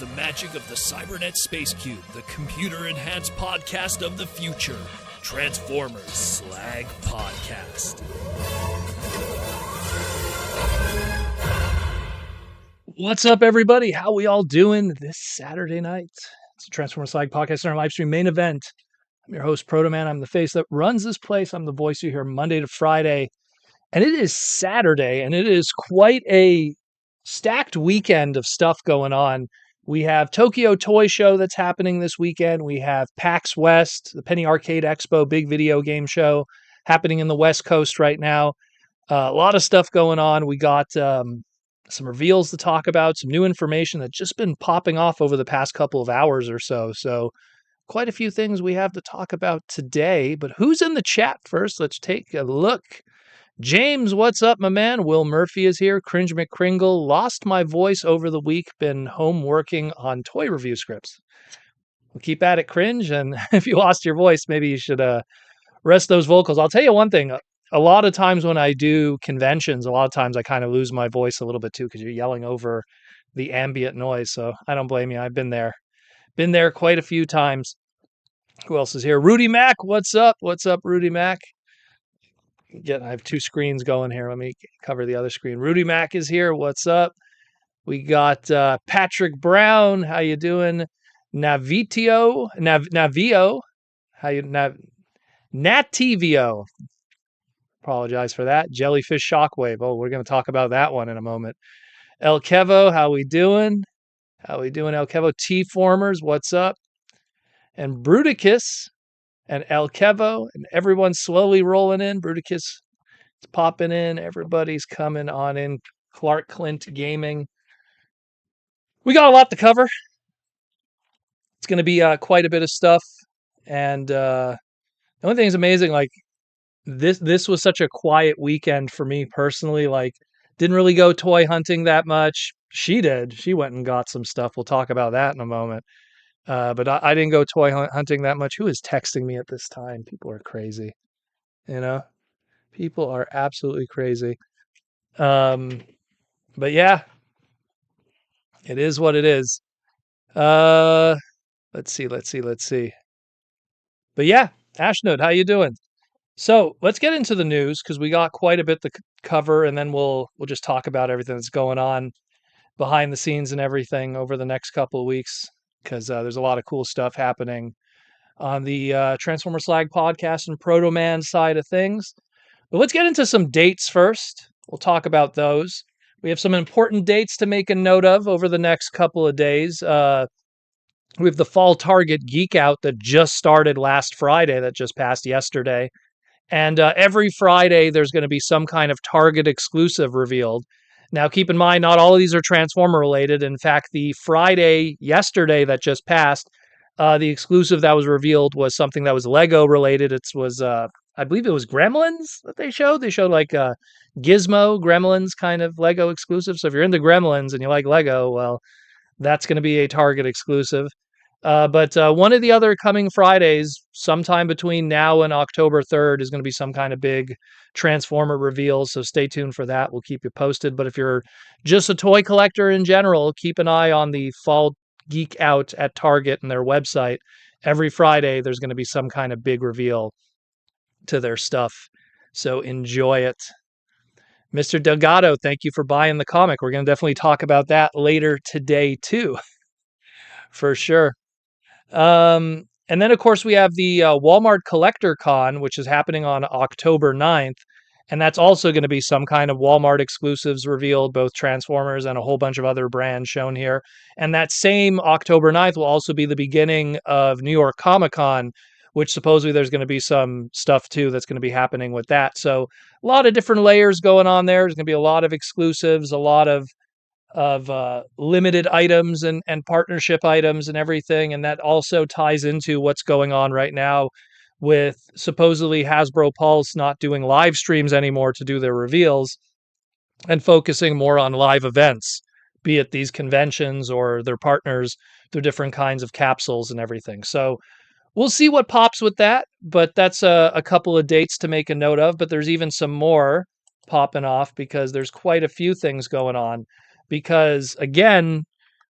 the magic of the Cybernet Space Cube, the computer-enhanced podcast of the future. Transformers Slag Podcast. What's up, everybody? How we all doing this Saturday night? It's the Transformers Slag Podcast, our live stream main event. I'm your host, Proto Man. I'm the face that runs this place. I'm the voice you hear Monday to Friday. And it is Saturday, and it is quite a stacked weekend of stuff going on. We have Tokyo Toy Show that's happening this weekend. We have PAX West, the Penny Arcade Expo, big video game show happening in the West Coast right now. A lot of stuff going on. We got some reveals to talk about, some new information that's just been popping off over the past couple of hours or so. So quite a few things we have to talk about today. But who's in the chat first? Let's take a look. James, what's up, my man? Will Murphy is here. Cringe McCringle. Lost my voice over the week. Been home working on toy review scripts. We'll keep at it, Cringe. And if you lost your voice, maybe you should rest those vocals. I'll tell you one thing. A lot of times when I do conventions, a lot of times I kind of lose my voice a little bit too because you're yelling over the ambient noise. So I don't blame you. I've been there. Been there quite a few times. Who else is here? Rudy Mack, what's up? What's up, Rudy Mack? I have two screens going here. Let me cover the other screen. Rudy Mack is here. What's up? We got Patrick Brown. How you doing? Navio. How you Nativio. Apologize for that. Jellyfish Shockwave. Oh, we're going to talk about that one in a moment. El Kevo, how we doing? How we doing, El Kevo? T-Formers, what's up? And Bruticus and El Kevo, and everyone's slowly rolling in. Bruticus is popping in. Everybody's coming on in. Clark Clint Gaming. We got a lot to cover. It's going to be quite a bit of stuff. And the only thing is amazing, like, this was such a quiet weekend for me personally. Like, didn't really go toy hunting that much. She did. She went and got some stuff. We'll talk about that in a moment. But I didn't go toy hunting that much. Who is texting me at this time? People are crazy. You know? People are absolutely crazy. But yeah. It is what it is. Let's see. But yeah, Ashnode, how you doing? So let's get into the news because we got quite a bit to cover, and then we'll just talk about everything that's going on behind the scenes and everything over the next couple of weeks. Because there's a lot of cool stuff happening on the Transformer Slag podcast and Proto Man side of things. But let's get into some dates first. We'll talk about those. We have some important dates to make a note of over the next couple of days. We have the Fall Target Geek Out that just started last Friday, that just passed yesterday. And every Friday, there's going to be some kind of Target exclusive revealed. Now, keep in mind, not all of these are Transformer related. In fact, the Friday yesterday that just passed, the exclusive that was revealed was something that was Lego related. It was, I believe it was Gremlins that they showed. They showed like a Gizmo Gremlins kind of Lego exclusive. So if you're into Gremlins and you like Lego, well, that's going to be a Target exclusive. But one of the other coming Fridays, sometime between now and October 3rd, is going to be some kind of big Transformer reveal. So stay tuned for that. We'll keep you posted. But if you're just a toy collector in general, keep an eye on the Fall Geek Out at Target and their website. Every Friday, there's going to be some kind of big reveal to their stuff. So enjoy it. Mr. Delgado, thank you for buying the comic. We're going to definitely talk about that later today, too. For sure. And then, of course, we have the Walmart Collector Con, which is happening on October 9th. And that's also going to be some kind of Walmart exclusives revealed, both Transformers and a whole bunch of other brands shown here. And that same October 9th will also be the beginning of New York Comic Con, which supposedly there's going to be some stuff, too, that's going to be happening with that. So a lot of different layers going on there. There's going to be a lot of exclusives, a lot of limited items and partnership items and everything. And that also ties into what's going on right now with supposedly Hasbro Pulse not doing live streams anymore to do their reveals and focusing more on live events, be it these conventions or their partners through different kinds of capsules and everything. So we'll see what pops with that, but that's a couple of dates to make a note of. But there's even some more popping off because there's quite a few things going on. Because, again,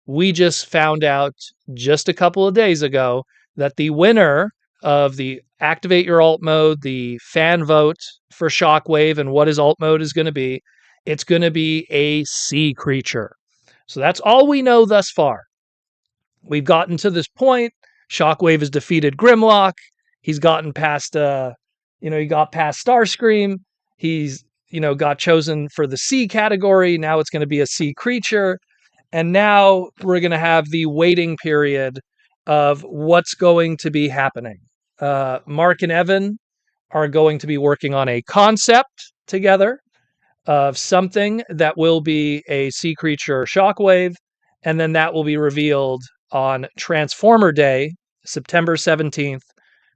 we just found out just a couple of days ago that the winner of the activate your alt mode, the fan vote for Shockwave and what his alt mode is going to be, it's going to be a sea creature. So that's all we know thus far. We've gotten to this point. Shockwave has defeated Grimlock. He's gotten past, he got past Starscream. He's, got chosen for the sea category. Now it's going to be a sea creature. And now we're going to have the waiting period of what's going to be happening. Mark and Evan are going to be working on a concept together of something that will be a sea creature Shockwave, and then that will be revealed on Transformer Day, September 17th,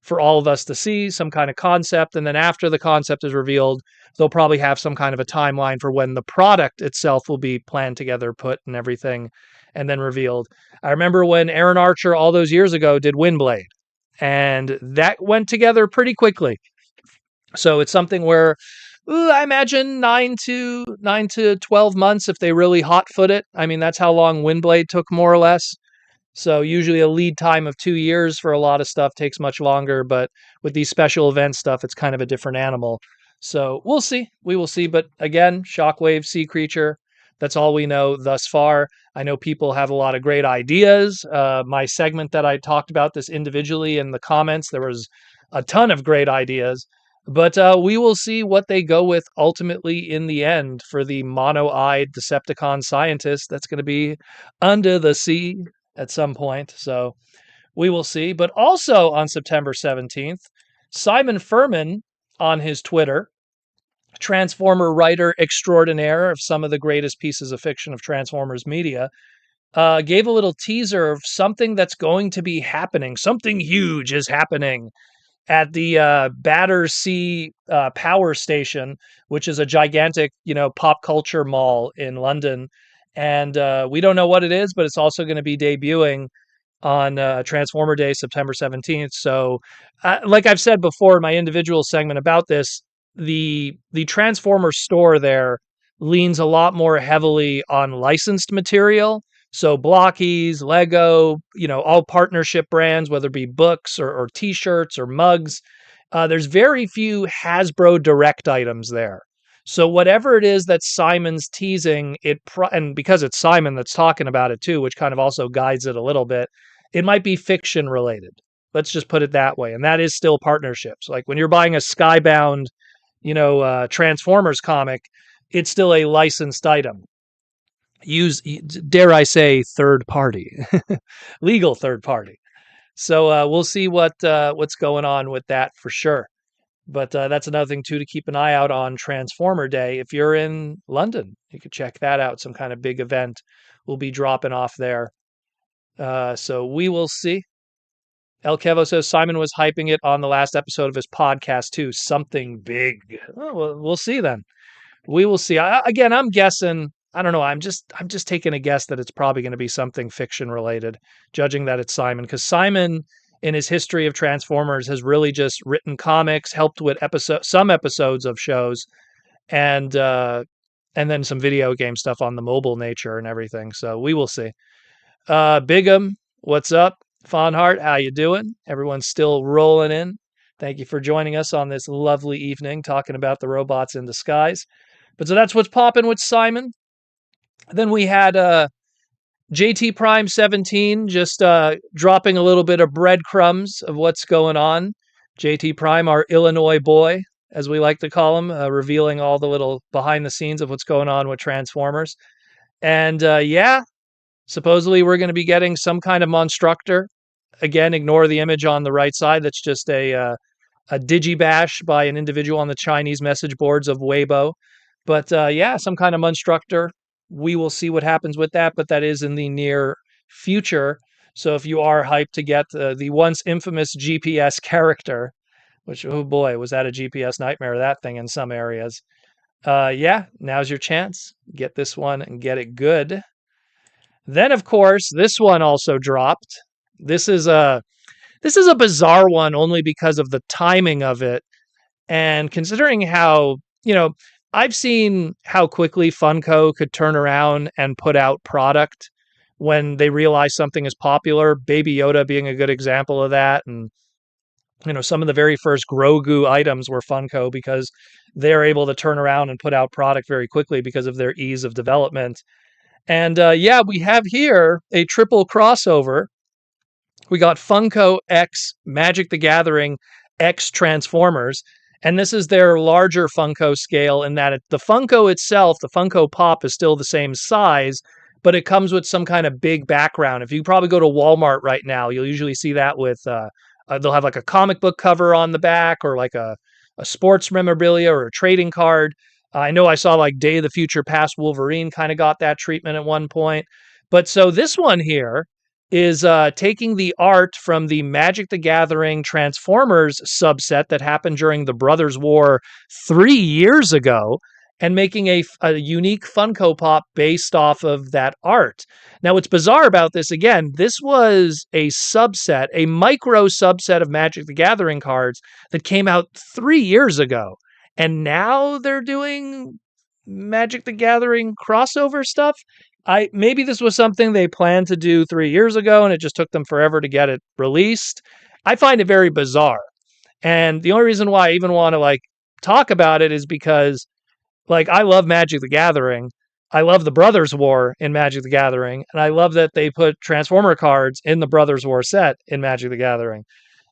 for all of us to see some kind of concept. And then after the concept is revealed, they'll probably have some kind of a timeline for when the product itself will be planned together, put and everything, and then revealed. I remember when Aaron Archer all those years ago did Windblade, and that went together pretty quickly. So it's something where I imagine 9 to 12 months if they really hot foot it. I mean, that's how long Windblade took, more or less. So usually a lead time of 2 years for a lot of stuff takes much longer, but with these special event stuff, it's kind of a different animal. So we'll see. We will see. But again, Shockwave, sea creature. That's all we know thus far. I know people have a lot of great ideas. My segment that I talked about this individually in the comments, there was a ton of great ideas. But we will see what they go with ultimately in the end for the mono-eyed Decepticon scientist that's going to be under the sea at some point. So we will see. But also on September 17th, Simon Furman on his Twitter, Transformer writer extraordinaire of some of the greatest pieces of fiction of Transformers media, gave a little teaser of something that's going to be happening. Something huge is happening at the Battersea Power Station, which is a gigantic, pop culture mall in London. And we don't know what it is, but it's also going to be debuting on Transformer Day, September 17th. So, like I've said before in my individual segment about this, the Transformer store there leans a lot more heavily on licensed material. So Blockies, Lego, all partnership brands, whether it be books or T-shirts or mugs. There's very few Hasbro direct items there. So whatever it is that Simon's teasing, and because it's Simon that's talking about it too, which kind of also guides it a little bit, it might be fiction related. Let's just put it that way. And that is still partnerships. Like when you're buying a Skybound, Transformers comic, it's still a licensed item. Dare I say, third party, legal third party. So we'll see what's going on with that for sure. But that's another thing too to keep an eye out on Transformer Day. If you're in London, you could check that out. Some kind of big event will be dropping off there. So we will see. El Kevo says Simon was hyping it on the last episode of his podcast too. Something big. Oh, well, we'll see then. We will see. Again, I'm guessing. I don't know. I'm just taking a guess that it's probably going to be something fiction related, judging that it's Simon, because Simon, in his history of Transformers, has really just written comics, helped with some episodes of shows, and then some video game stuff on the mobile nature and everything. So we will see. Bigum, what's up? Fonhart, how you doing? Everyone's still rolling in. Thank you for joining us on this lovely evening talking about the robots in disguise. But so that's what's popping with Simon. Then we had JT Prime 17 just dropping a little bit of breadcrumbs of what's going on. JT Prime, our Illinois boy, as we like to call him, revealing all the little behind the scenes of what's going on with Transformers. And supposedly we're going to be getting some kind of Monstructor. Again, ignore the image on the right side. That's just a digibash by an individual on the Chinese message boards of Weibo. But some kind of Monstructor. We will see what happens with that, but that is in the near future. So if you are hyped to get the once infamous GPS character, which, oh boy, was that a GPS nightmare, that thing in some areas. Now's your chance. Get this one and get it good. Then, of course, this one also dropped. This is a bizarre one only because of the timing of it. And considering how, I've seen how quickly Funko could turn around and put out product when they realize something is popular. Baby Yoda being a good example of that, and some of the very first Grogu items were Funko because they're able to turn around and put out product very quickly because of their ease of development. And yeah, we have here a triple crossover. We got Funko X Magic the Gathering X Transformers. And this is their larger Funko scale in that the Funko itself, the Funko Pop, is still the same size, but it comes with some kind of big background. If you probably go to Walmart right now, you'll usually see that with, they'll have like a comic book cover on the back or like a sports memorabilia or a trading card. I know I saw like Day of the Future Past Wolverine kind of got that treatment at one point. But so this one here is taking the art from the Magic the Gathering Transformers subset that happened during the Brothers War 3 years ago and making a unique Funko Pop based off of that art. Now, what's bizarre about this, again, this was a subset, a micro subset of Magic the Gathering cards that came out 3 years ago. And now they're doing Magic the Gathering crossover stuff. Maybe this was something they planned to do 3 years ago and it just took them forever to get it released. I find it very bizarre. And the only reason why I even want to like talk about it is because like I love Magic the Gathering. I love the Brothers War in Magic the Gathering, and I love that they put Transformer cards in the Brothers War set in Magic the Gathering.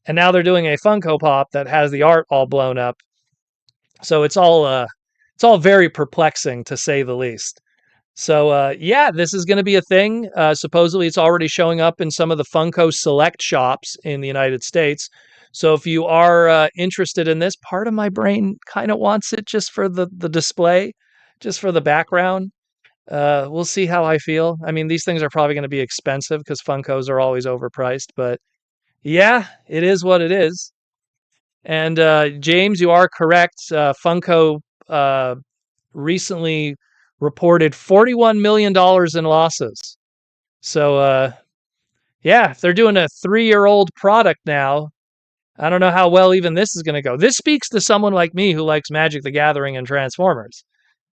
And now they're doing a Funko Pop that has the art all blown up. So it's all very perplexing to say the least. So yeah, this is going to be a thing. Supposedly, it's already showing up in some of the Funko Select shops in the United States. So if you are interested in this, part of my brain kind of wants it just for the display, just for the background. We'll see how I feel. I mean, these things are probably going to be expensive because Funkos are always overpriced. But yeah, it is what it is. And James, you are correct. Funko recently reported $41 million in losses. So, yeah, if they're doing a 3-year-old product now, I don't know how well even this is going to go. This speaks to someone like me who likes Magic the Gathering and Transformers,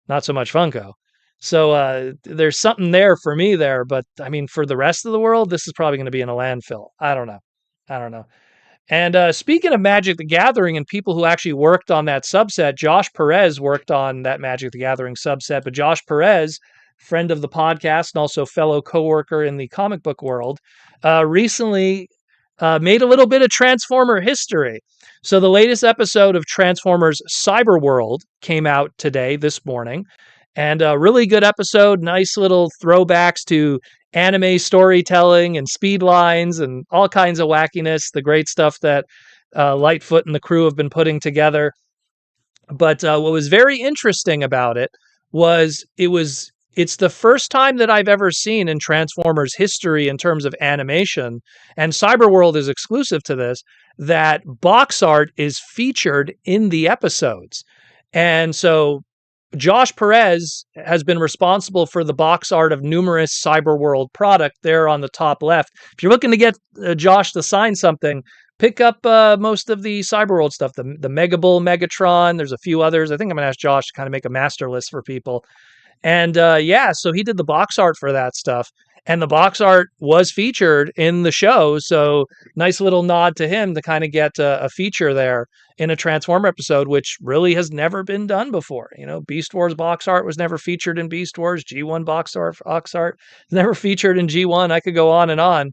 not so much Funko. So there's something there for me there, but I mean, for the rest of the world, this is probably going to be in a landfill. I don't know. I don't know. And speaking of Magic the Gathering and people who actually worked on that subset, Josh Perez worked on that Magic the Gathering subset. But Josh Perez, friend of the podcast and also fellow coworker in the comic book world, recently made a little bit of Transformer history. So the latest episode of Transformers Cyber World came out today, this morning. And a really good episode, nice little throwbacks to anime storytelling and speed lines and all kinds of wackiness, the great stuff that Lightfoot and the crew have been putting together. But what was very interesting about it was it's the first time that I've ever seen in Transformers history in terms of animation, and Cyberworld is exclusive to this, that box art is featured in the episodes. And so Josh Perez has been responsible for the box art of numerous Cyberworld product there on the top left. If you're looking to get Josh to sign something, pick up most of the Cyberworld stuff, the Mega Bull Megatron. There's a few others. I think I'm going to ask Josh to kind of make a master list for people. And yeah, so he did the box art for that stuff. And the box art was featured in the show. So nice little nod to him to kind of get a feature there in a Transformer episode, which really has never been done before. Beast Wars box art was never featured in Beast Wars. G1 box art never featured in G1. I could go on and on.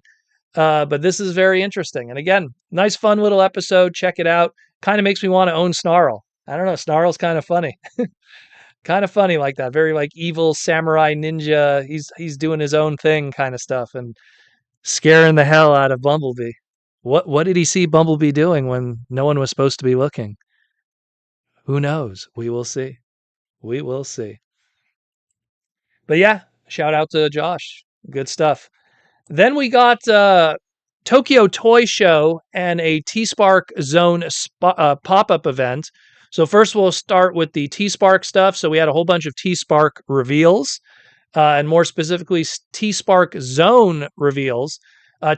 But this is very interesting. And again, nice, fun little episode. Check it out. Kind of makes me want to own Snarl. I don't know. Snarl's kind of funny. Kind of funny like that. Very like evil samurai ninja. He's doing his own thing kind of stuff and scaring the hell out of Bumblebee. What did he see Bumblebee doing when no one was supposed to be looking? Who knows? We will see. We will see. But yeah, shout out to Josh. Good stuff. Then we got Tokyo Toy Show and a T-Spark Zone pop-up event. So first we'll start with the T-Spark stuff. So we had a whole bunch of T-Spark reveals, and more specifically T-Spark Zone reveals.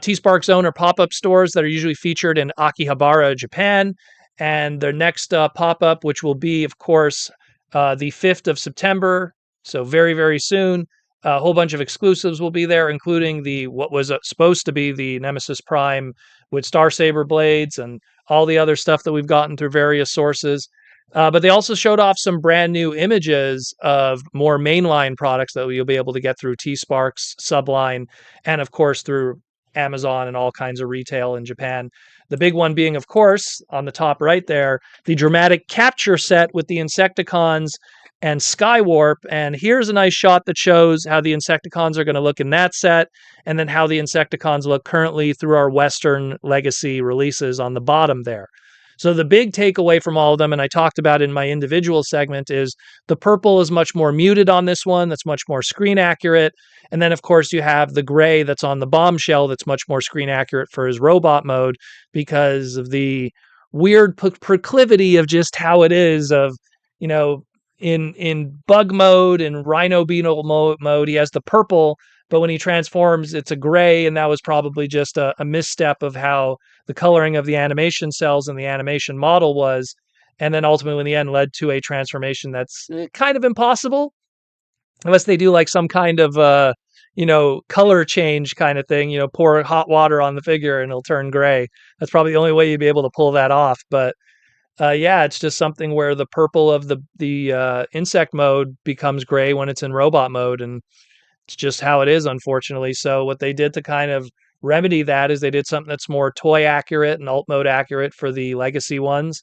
T-Spark Zone are pop-up stores that are usually featured in Akihabara, Japan. And their next pop-up, which will be, of course, the 5th of September, so very, very soon, A whole bunch of exclusives will be there, including the what was supposed to be the Nemesis Prime with Star Saber blades and all the other stuff that we've gotten through various sources. But they also showed off some brand new images of more mainline products that you'll be able to get through T Sparks, Subline, and of course through Amazon and all kinds of retail in Japan. The big one being, of course, on the top right there, the dramatic capture set with the Insecticons and Skywarp. And here's a nice shot that shows how the Insecticons are going to look in that set, and then how the Insecticons look currently through our Western Legacy releases on the bottom there. So the big takeaway from all of them, and I talked about in my individual segment, is the purple is much more muted on this one. That's much more screen accurate. And then, of course, you have the gray that's on the bombshell that's much more screen accurate for his robot mode because of the weird proclivity of just how it is of, you know, in bug mode and rhino beetle mode, he has the purple, but when he transforms, it's a gray, and that was probably just a misstep of how the coloring of the animation cells and the animation model was, and then ultimately in the end led to a transformation that's kind of impossible unless they do like some kind of color change kind of thing. Pour hot water on the figure and it'll turn gray. That's probably the only way you'd be able to pull that off, but yeah, it's just something where the purple of the insect mode becomes gray when it's in robot mode, and it's just how it is, unfortunately. So what they did to kind of remedy that is they did something that's more toy accurate and alt mode accurate for the legacy ones,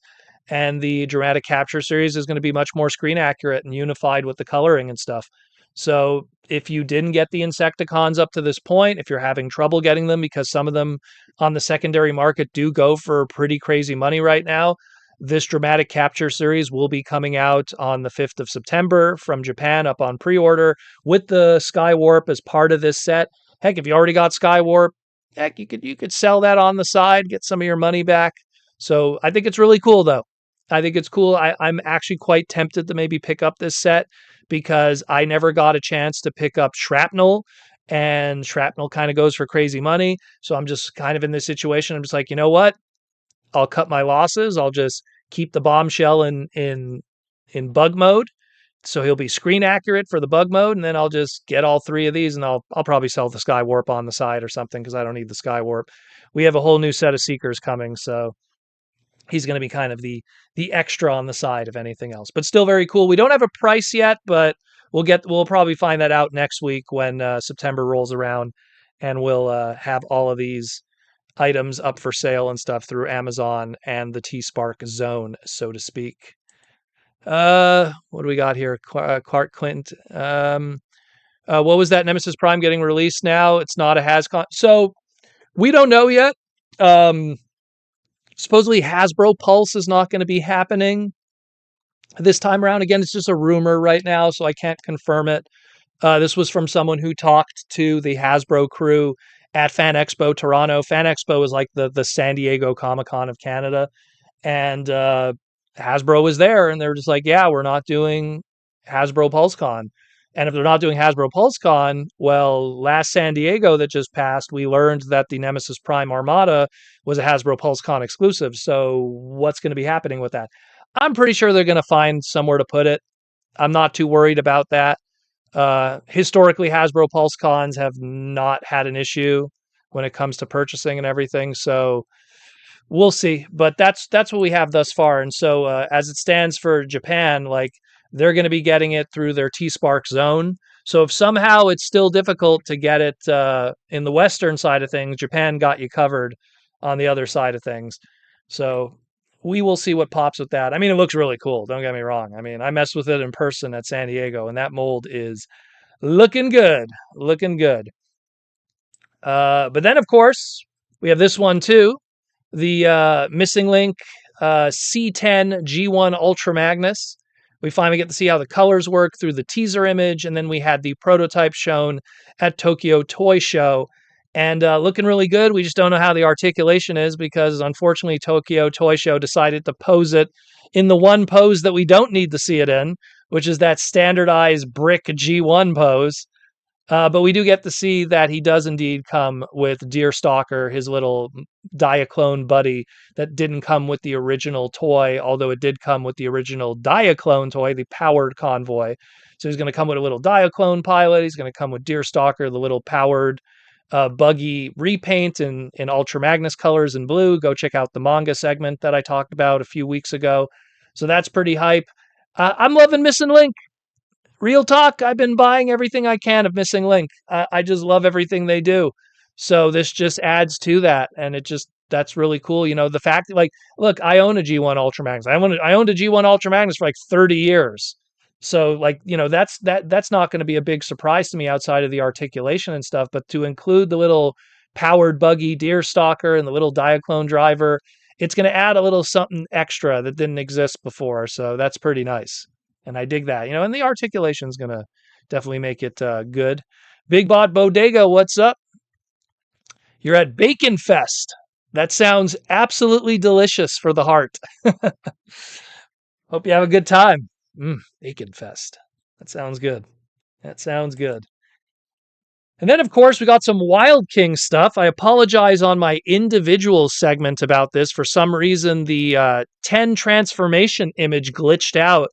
and the dramatic capture series is going to be much more screen accurate and unified with the coloring and stuff. So if you didn't get the Insecticons up to this point, if you're having trouble getting them because some of them on the secondary market do go for pretty crazy money right now, this dramatic capture series will be coming out on the 5th of September from Japan up on pre-order with the Skywarp as part of this set. Heck, if you already got Skywarp, heck, you could sell that on the side, get some of your money back. So I think it's really cool though. I think it's cool. I'm actually quite tempted to maybe pick up this set because I never got a chance to pick up Shrapnel, and Shrapnel kind of goes for crazy money. So I'm just kind of in this situation. I'm just like, you know what? I'll cut my losses. I'll just keep the bombshell in bug mode, so he'll be screen accurate for the bug mode, and then I'll just get all three of these, and I'll probably sell the Skywarp on the side or something because I don't need the Skywarp. We have a whole new set of Seekers coming, so he's going to be kind of the extra on the side if anything else. But still very cool. We don't have a price yet, but we'll probably find that out next week when September rolls around, and we'll have all of these items up for sale and stuff through Amazon and the T-Spark zone, so to speak. What do we got here? Clark Clint. What was that Nemesis Prime getting released now? It's not a Hascon. So we don't know yet. Supposedly Hasbro Pulse is not going to be happening this time around. Again, it's just a rumor right now, so I can't confirm it. This was from someone who talked to the Hasbro crew at Fan Expo Toronto. Fan Expo is like the San Diego Comic-Con of Canada. And Hasbro was there, and they were just like, yeah, we're not doing Hasbro PulseCon. And if they're not doing Hasbro PulseCon, well, last San Diego that just passed, we learned that the Nemesis Prime Armada was a Hasbro PulseCon exclusive. So what's going to be happening with that? I'm pretty sure they're going to find somewhere to put it. I'm not too worried about that. Historically, Hasbro PulseCons have not had an issue when it comes to purchasing and everything. So we'll see, but that's what we have thus far. And so as it stands for Japan, like they're going to be getting it through their T-Spark zone. So if somehow it's still difficult to get it in the Western side of things, Japan got you covered on the other side of things. So we will see what pops with that. I mean, it looks really cool. Don't get me wrong. I mean, I messed with it in person at San Diego, and that mold is looking good, looking good. But then, of course, we have this one too. The Missing Link C10 G1 Ultra Magnus. We finally get to see how the colors work through the teaser image, and then we had the prototype shown at Tokyo Toy Show, and looking really good. We just don't know how the articulation is because, unfortunately, Tokyo Toy Show decided to pose it in the one pose that we don't need to see it in, which is that standardized brick G1 pose. But we do get to see that he does indeed come with Deerstalker, his little Diaclone buddy that didn't come with the original toy, although it did come with the original Diaclone toy, the powered convoy. So he's going to come with a little Diaclone pilot. He's going to come with Deerstalker, the little powered buggy repaint in Ultra Magnus colors and blue. Go check out the manga segment that I talked about a few weeks ago. So that's pretty hype. I'm loving Missing Link. Real talk, I've been buying everything I can of Missing Link. I just love everything they do. So this just adds to that, and that's really cool. You know, the fact that, like, look, I own a G1 Ultra Magnus. I owned a G1 Ultra Magnus for like 30 years. So, like, you know, that's not going to be a big surprise to me outside of the articulation and stuff. But to include the little powered buggy Deerstalker and the little Diaclone driver, it's going to add a little something extra that didn't exist before. So that's pretty nice. And I dig that, you know, and the articulation is going to definitely make it good. Big Bot Bodega, what's up? You're at Bacon Fest. That sounds absolutely delicious for the heart. Hope you have a good time. Bacon Fest. That sounds good. That sounds good. And then, of course, we got some Wild King stuff. I apologize on my individual segment about this. For some reason, the 10 transformation image glitched out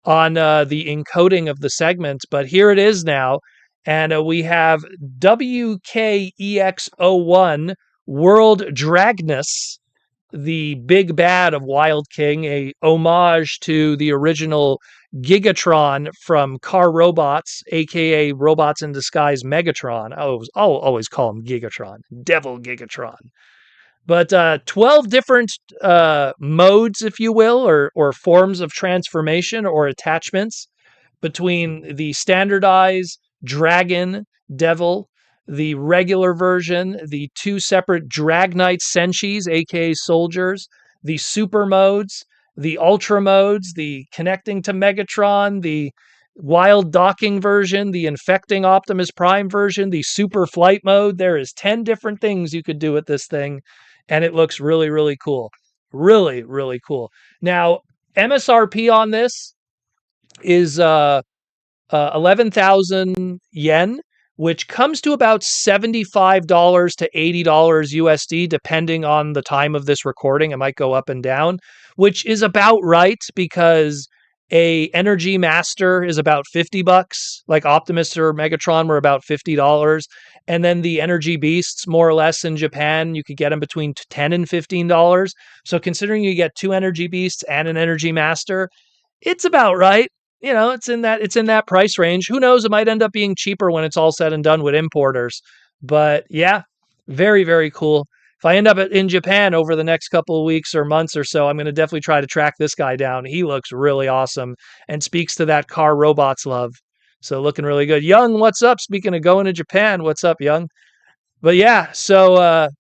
on the encoding of the segment, but here it is now. And we have WKEX01 World Dragnus, the big bad of Wild King, a homage to the original Gigatron from Car Robots, aka Robots in Disguise Megatron. I'll always call him Gigatron, Devil Gigatron. But 12 different modes, if you will, or forms of transformation or attachments between the standardized Dragon, Devil, the regular version, the two separate Dragnite Senshis, aka soldiers, the super modes, the ultra modes, the connecting to Megatron, the wild docking version, the infecting Optimus Prime version, the super flight mode. There is 10 different things you could do with this thing, and it looks really, really cool. Really, really cool. Now, MSRP on this is 11,000 yen, which comes to about $75 to $80 USD, depending on the time of this recording. It might go up and down, which is about right because a Energy Master is about $50, like Optimus or Megatron were about $50. And then the Energy Beasts, more or less in Japan, you could get them between $10 and $15. So considering you get two Energy Beasts and an Energy Master, it's about right. You know, it's in that price range. Who knows? It might end up being cheaper when it's all said and done with importers. But yeah, very, very cool. If I end up in Japan over the next couple of weeks or months or so, I'm going to definitely try to track this guy down. He looks really awesome and speaks to that Car Robots love. So looking really good. Young, what's up? Speaking of going to Japan, what's up, Young? But yeah, so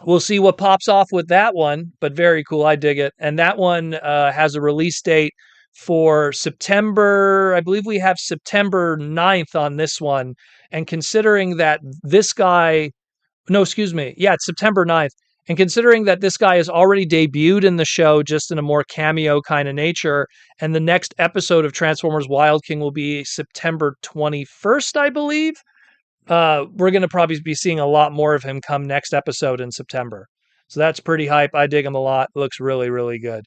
we'll see what pops off with that one, but very cool. I dig it. And that one has a release date for September. I believe we have September 9th on this one. And considering that this guy, no, excuse me. Yeah, it's September 9th. And considering that this guy has already debuted in the show just in a more cameo kind of nature, and the next episode of Transformers Wild King will be September 21st, I believe. We're going to probably be seeing a lot more of him come next episode in September. So that's pretty hype. I dig him a lot. Looks really, really good.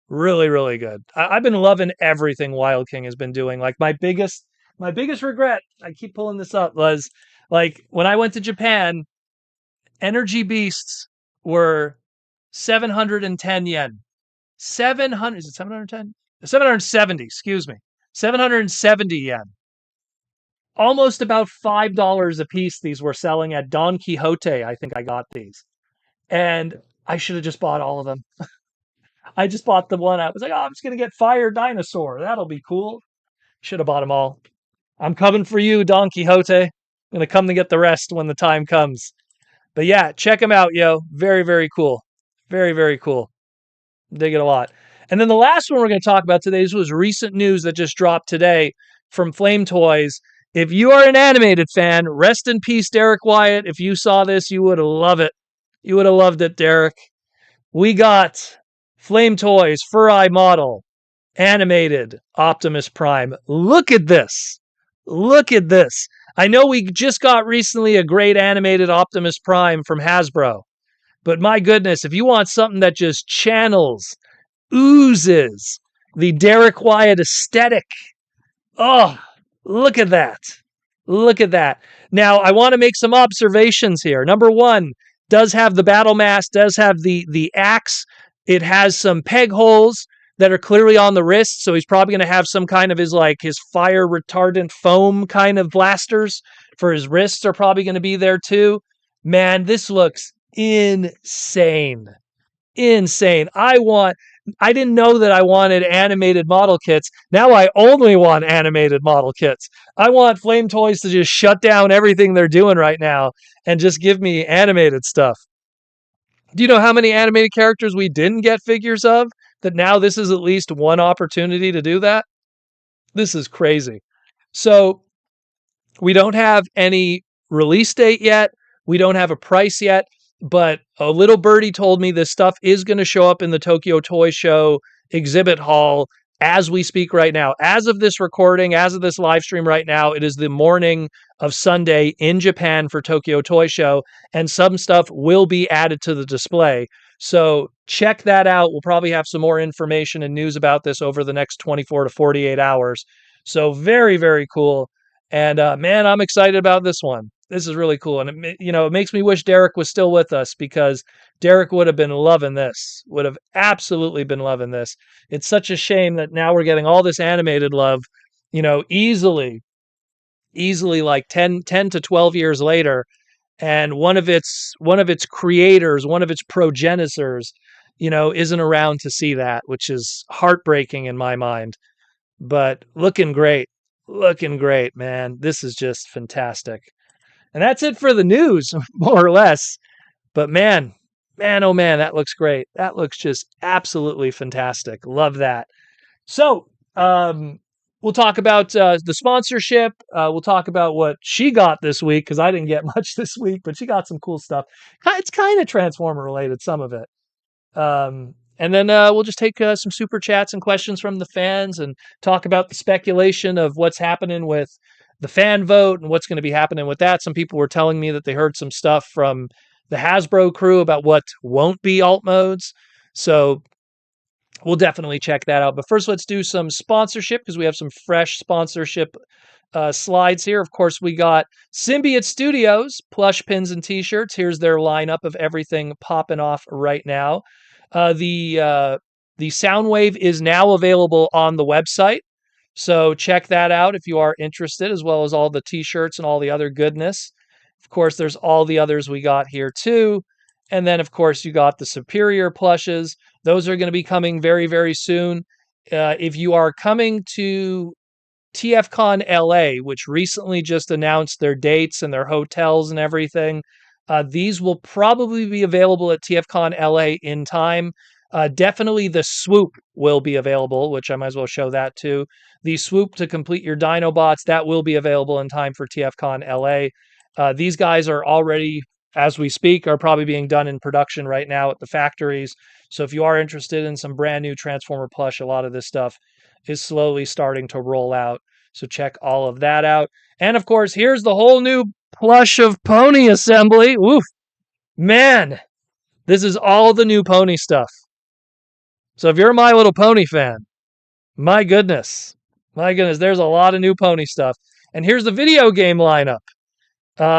Really, really good. I've been loving everything Wild King has been doing. Like my biggest regret, I keep pulling this up, was like when I went to Japan, Energy Beasts were 710 yen. 700, is it 710? 770, excuse me. 770 yen. Almost about $5 a piece these were selling at Don Quixote. I think I got these. And I should have just bought all of them. I just bought the one. I was like, oh, I'm just going to get Fire Dinosaur. That'll be cool. Should have bought them all. I'm coming for you, Don Quixote. I'm going to come to get the rest when the time comes. But yeah, check them out, yo. Very, very cool. Very, very cool. Dig it a lot. And then the last one we're going to talk about today, this was recent news that just dropped today from Flame Toys. If you are an animated fan, rest in peace, Derek Wyatt. If you saw this, you would have loved it. You would have loved it, Derek. We got Flame Toys Fur Eye model, animated Optimus Prime. Look at this. Look at this. I know we just got recently a great animated Optimus Prime from Hasbro, but my goodness, if you want something that just channels, oozes the Derek Wyatt aesthetic, oh, look at that. Look at that. Now, I want to make some observations here. Number one, does have the battle mask, does have the axe. It has some peg holes that are clearly on the wrist, so he's probably going to have some kind of his fire retardant foam kind of blasters for his wrists are probably going to be there too. Man, this looks insane. Insane. I didn't know that I wanted animated model kits. Now I only want animated model kits. I want Flame Toys to just shut down everything they're doing right now and just give me animated stuff. Do you know how many animated characters we didn't get figures of? That now this is at least one opportunity to do that? This is crazy. So we don't have any release date yet. We don't have a price yet, but a little birdie told me this stuff is going to show up in the Tokyo Toy Show exhibit hall as we speak right now. As of this recording, as of this live stream right now, it is the morning of Sunday in Japan for Tokyo Toy Show, and some stuff will be added to the display. So check that out. We'll probably have some more information and news about this over the next 24 to 48 hours. So very, very cool. And man, I'm excited about this one. This is really cool. And it makes me wish Derek was still with us because Derek would have been loving this, would have absolutely been loving this. It's such a shame that now we're getting all this animated love, easily like 10 to 12 years later. And one of its creators, one of its progenitors, isn't around to see that, which is heartbreaking in my mind. But looking great. Looking great, man. This is just fantastic. And that's it for the news, more or less. But man, oh man, that looks great. That looks just absolutely fantastic. Love that. So, we'll talk about the sponsorship. We'll talk about what she got this week because I didn't get much this week, but she got some cool stuff. It's kind of Transformer related, some of it. And then we'll just take some super chats and questions from the fans and talk about the speculation of what's happening with the fan vote and what's going to be happening with that. Some people were telling me that they heard some stuff from the Hasbro crew about what won't be alt modes. So we'll definitely check that out. But first, let's do some sponsorship because we have some fresh sponsorship slides here. Of course, we got Symbiote Studios, plush pins and t-shirts. Here's their lineup of everything popping off right now. The Soundwave is now available on the website, so check that out if you are interested, as well as all the t-shirts and all the other goodness. Of course, there's all the others we got here too. And then, of course, you got the Superior plushes. Those are going to be coming very, very soon. If you are coming to TFCon LA, which recently just announced their dates and their hotels and everything, these will probably be available at TFCon LA in time. Definitely the Swoop will be available, which I might as well show that too. The Swoop to complete your Dinobots, that will be available in time for TFCon LA. These guys are already, as we speak, are probably being done in production right now at the factories. So if you are interested in some brand new Transformer plush, a lot of this stuff is slowly starting to roll out. So check all of that out. And of course, here's the whole new plush of pony assembly. Oof, man, this is all the new pony stuff. So if you're a My Little Pony fan, my goodness, there's a lot of new pony stuff. And here's the video game lineup.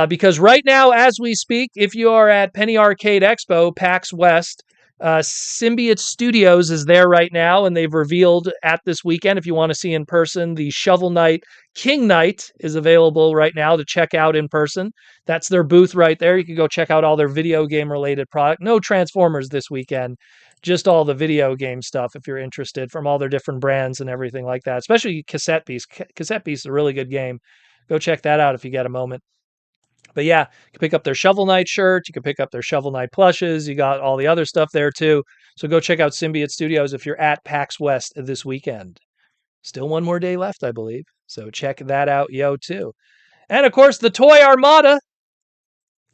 Because right now, as we speak, if you are at Penny Arcade Expo, PAX West, Symbiote Studios is there right now, and they've revealed at this weekend, if you want to see in person, the Shovel Knight King Knight is available right now to check out in person. That's their booth right there. You can go check out all their video game related product. No Transformers this weekend, just all the video game stuff if you're interested from all their different brands and everything like that, especially Cassette Beast. Cassette Beast is a really good game. Go check that out if you get a moment. But yeah, you can pick up their Shovel Knight shirt. You can pick up their Shovel Knight plushes. You got all the other stuff there too. So go check out Symbiote Studios if you're at PAX West this weekend. Still one more day left, I believe. So check that out, too. And of course, the Toy Armada.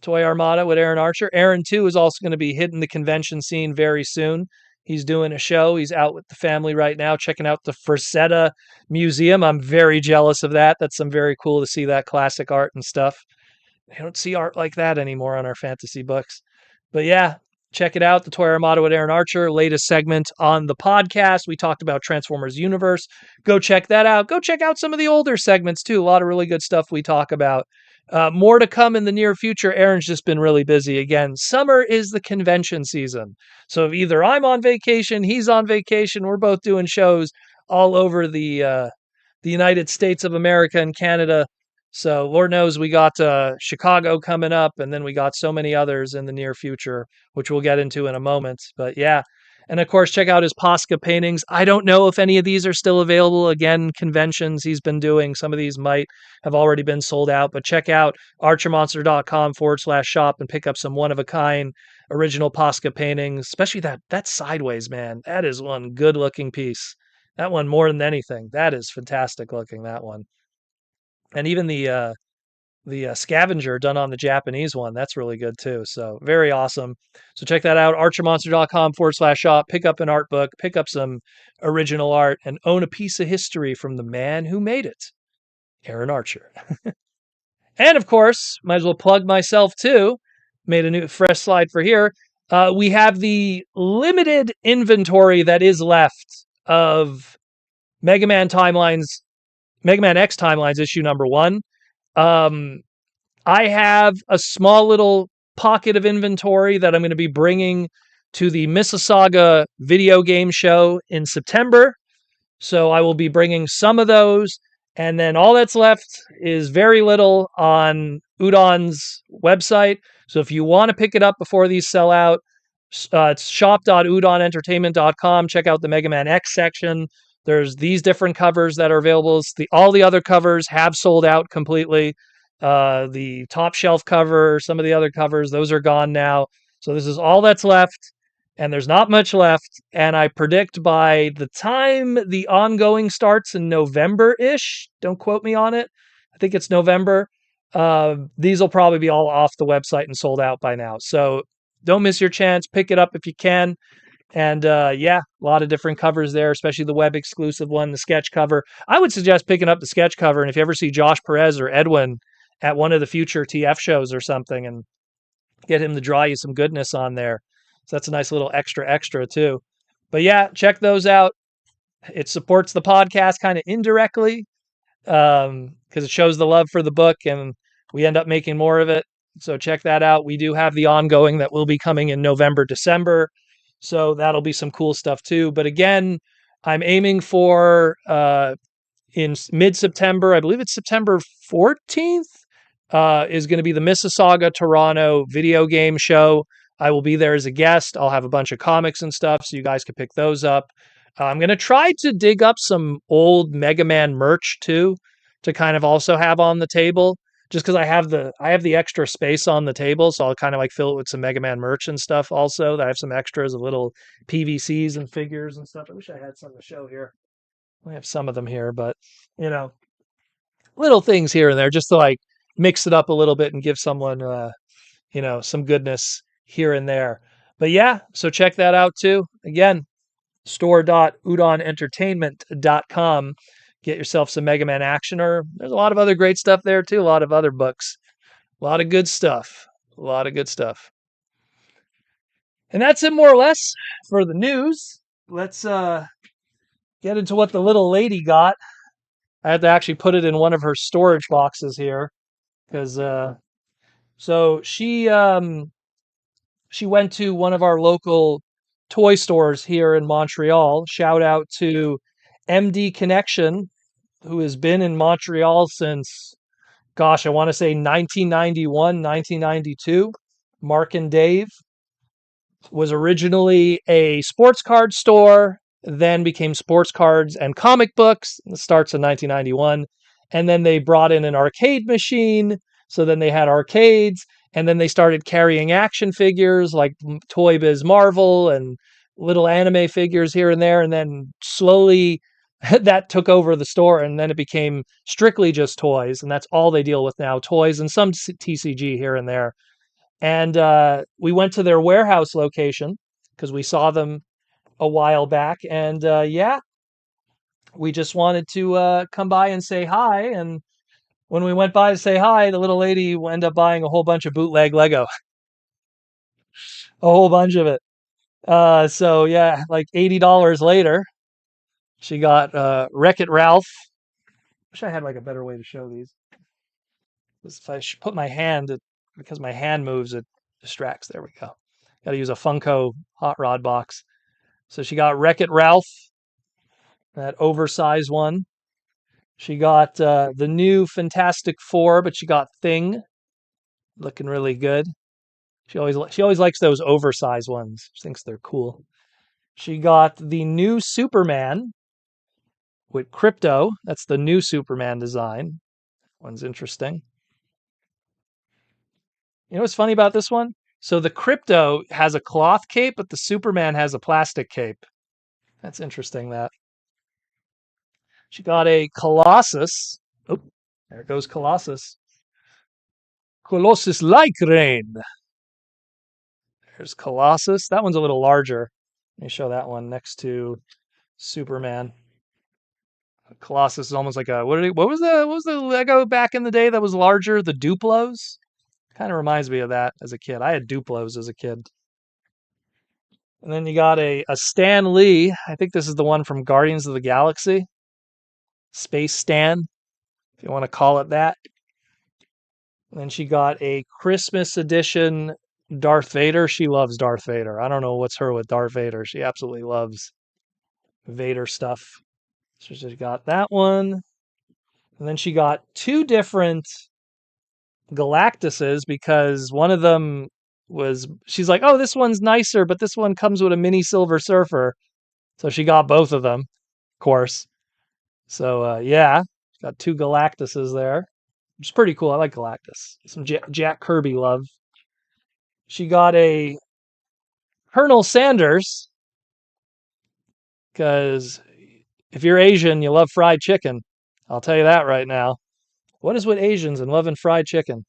Toy Armada with Aaron Archer. Aaron, too, is also going to be hitting the convention scene very soon. He's doing a show. He's out with the family right now, checking out the Frazetta Museum. I'm very jealous of that. That's some very cool to see that classic art and stuff. I don't see art like that anymore on our fantasy books. But yeah, check it out. The Toy Armada with Aaron Archer, latest segment on the podcast. We talked about Transformers Universe. Go check that out. Go check out some of the older segments too. A lot of really good stuff we talk about. More to come in the near future. Aaron's just been really busy. Again, summer is the convention season. So either I'm on vacation, he's on vacation, we're both doing shows all over the United States of America and Canada. So Lord knows we got Chicago coming up, and then we got so many others in the near future, which we'll get into in a moment. But yeah. And of course, check out his Posca paintings. I don't know if any of these are still available. Again, conventions he's been doing. Some of these might have already been sold out, but check out archermonster.com/shop and pick up some one of a kind original Posca paintings, especially that sideways, man. That is one good looking piece. That one more than anything. That is fantastic looking, that one. And even the scavenger done on the Japanese one, that's really good too. So very awesome. So check that out, archermonster.com/shop. Pick up an art book, pick up some original art, and own a piece of history from the man who made it, Aaron Archer. And of course, might as well plug myself too. Made a new fresh slide for here. We have the limited inventory that is left of Mega Man X Timelines issue number 1. I have a small little pocket of inventory that I'm going to be bringing to the Mississauga video game show in September. So I will be bringing some of those. And then all that's left is very little on Udon's website. So if you want to pick it up before these sell out, it's shop.udonentertainment.com. Check out the Mega Man X section. There's these different covers that are available. All the other covers have sold out completely. The top shelf cover, some of the other covers, those are gone now. So this is all that's left, and there's not much left. And I predict by the time the ongoing starts in November-ish, don't quote me on it, I think it's November, these will probably be all off the website and sold out by now. So don't miss your chance. Pick it up if you can. And yeah, a lot of different covers there, especially the web exclusive one, the sketch cover. I would suggest picking up the sketch cover. And if you ever see Josh Perez or Edwin at one of the future TF shows or something, and get him to draw you some goodness on there. So that's a nice little extra too. But yeah, check those out. It supports the podcast kind of indirectly because it shows the love for the book and we end up making more of it. So check that out. We do have the ongoing that will be coming in November, December. So that'll be some cool stuff too. But again, I'm aiming for in mid-September, I believe it's September 14th, is going to be the Mississauga Toronto video game show. I will be there as a guest. I'll have a bunch of comics and stuff, so you guys can pick those up. I'm going to try to dig up some old Mega Man merch too, to kind of also have on the table. Just because I have the extra space on the table, so I'll kind of like fill it with some Mega Man merch and stuff. Also, I have some extras of little PVCs and figures and stuff. I wish I had some to show here. I have some of them here, but little things here and there just to like mix it up a little bit and give someone some goodness here and there. But yeah, so check that out too. Again, store.udonentertainment.com. Get yourself some Mega Man action, or there's a lot of other great stuff there too. A lot of other books, a lot of good stuff, And that's it more or less for the news. Let's get into what the little lady got. I had to actually put it in one of her storage boxes here because so she went to one of our local toy stores here in Montreal. Shout out to MD Connection, who has been in Montreal since, gosh, I want to say 1991, 1992. Mark and Dave was originally a sports card store, then became sports cards and comic books. It starts in 1991. And then they brought in an arcade machine. So then they had arcades. And then they started carrying action figures like Toy Biz Marvel and little anime figures here and there. And then slowly that took over the store. And then it became strictly just toys. And that's all they deal with now, toys and some TCG here and there. And we went to their warehouse location because we saw them a while back, and yeah, we just wanted to come by and say hi. And when we went by to say hi, the little lady ended up buying a whole bunch of bootleg Lego, a whole bunch of it. So yeah, like $80 later, she got Wreck-It Ralph. Wish I had like a better way to show these. If I should put my hand, because my hand moves, it distracts. There we go. Got to use a Funko hot rod box. So she got Wreck-It Ralph, that oversized one. She got the new Fantastic Four, but she got Thing, looking really good. She always likes those oversized ones. She thinks they're cool. She got the new Superman with Crypto. That's the new Superman design. One's interesting. You know what's funny about this one? So the Crypto has a cloth cape, but the Superman has a plastic cape. That's interesting. That she got a Colossus. Oh, there goes Colossus. Colossus like rain. There's Colossus. That one's a little larger. Let me show that one next to Superman. Colossus is almost like a what was the Lego back in the day that was larger? The Duplos. Kind of reminds me of that as a kid. I had Duplos as a kid. And then you got a Stan Lee. I think this is the one from Guardians of the Galaxy. Space Stan, if you want to call it that. And then she got a Christmas edition Darth Vader. She loves Darth Vader. I don't know what's her with Darth Vader. She absolutely loves Vader stuff. So she got that one. And then she got two different Galactuses because one of them she's like, oh, this one's nicer, but this one comes with a mini Silver Surfer. So she got both of them, of course. So yeah, got two Galactuses there. Which is pretty cool. I like Galactus. Some Jack Kirby love. She got a Colonel Sanders because if you're Asian, you love fried chicken. I'll tell you that right now. What is with Asians and loving fried chicken?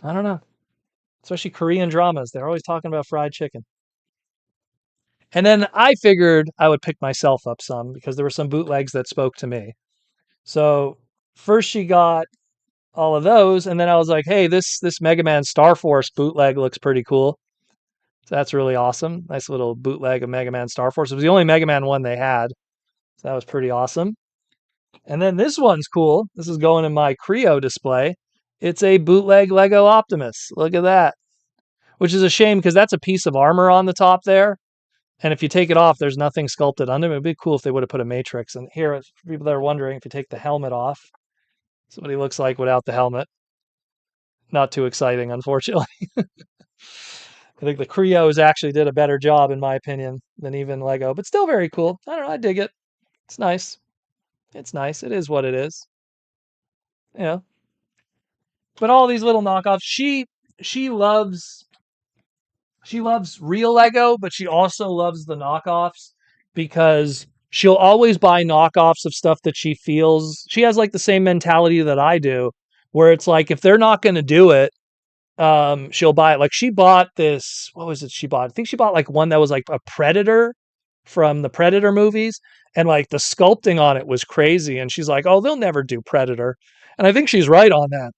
I don't know. Especially Korean dramas. They're always talking about fried chicken. And then I figured I would pick myself up some because there were some bootlegs that spoke to me. So first she got all of those, and then I was like, hey, this Mega Man Star Force bootleg looks pretty cool. So that's really awesome. Nice little bootleg of Mega Man Star Force. It was the only Mega Man one they had. So that was pretty awesome. And then this one's cool. This is going in my Creo display. It's a bootleg Lego Optimus. Look at that. Which is a shame because that's a piece of armor on the top there. And if you take it off, there's nothing sculpted under it. It'd be cool if they would have put a matrix. And here, for people that are wondering, if you take the helmet off, that's what he looks like without the helmet. Not too exciting, unfortunately. I think the Creos actually did a better job, in my opinion, than even Lego, but still very cool. I don't know. I dig it. It's nice. It's nice. It is what it is. You know. But all these little knockoffs, she loves she loves real Lego, but she also loves the knockoffs because she'll always buy knockoffs of stuff that she feels she has like the same mentality that I do, where it's like if they're not going to do it, she'll buy it. Like she bought this, what was it she bought? I think she bought like one that was like a Predator from the Predator movies, and like the sculpting on it was crazy. And she's like, oh, they'll never do Predator. And I think she's right on that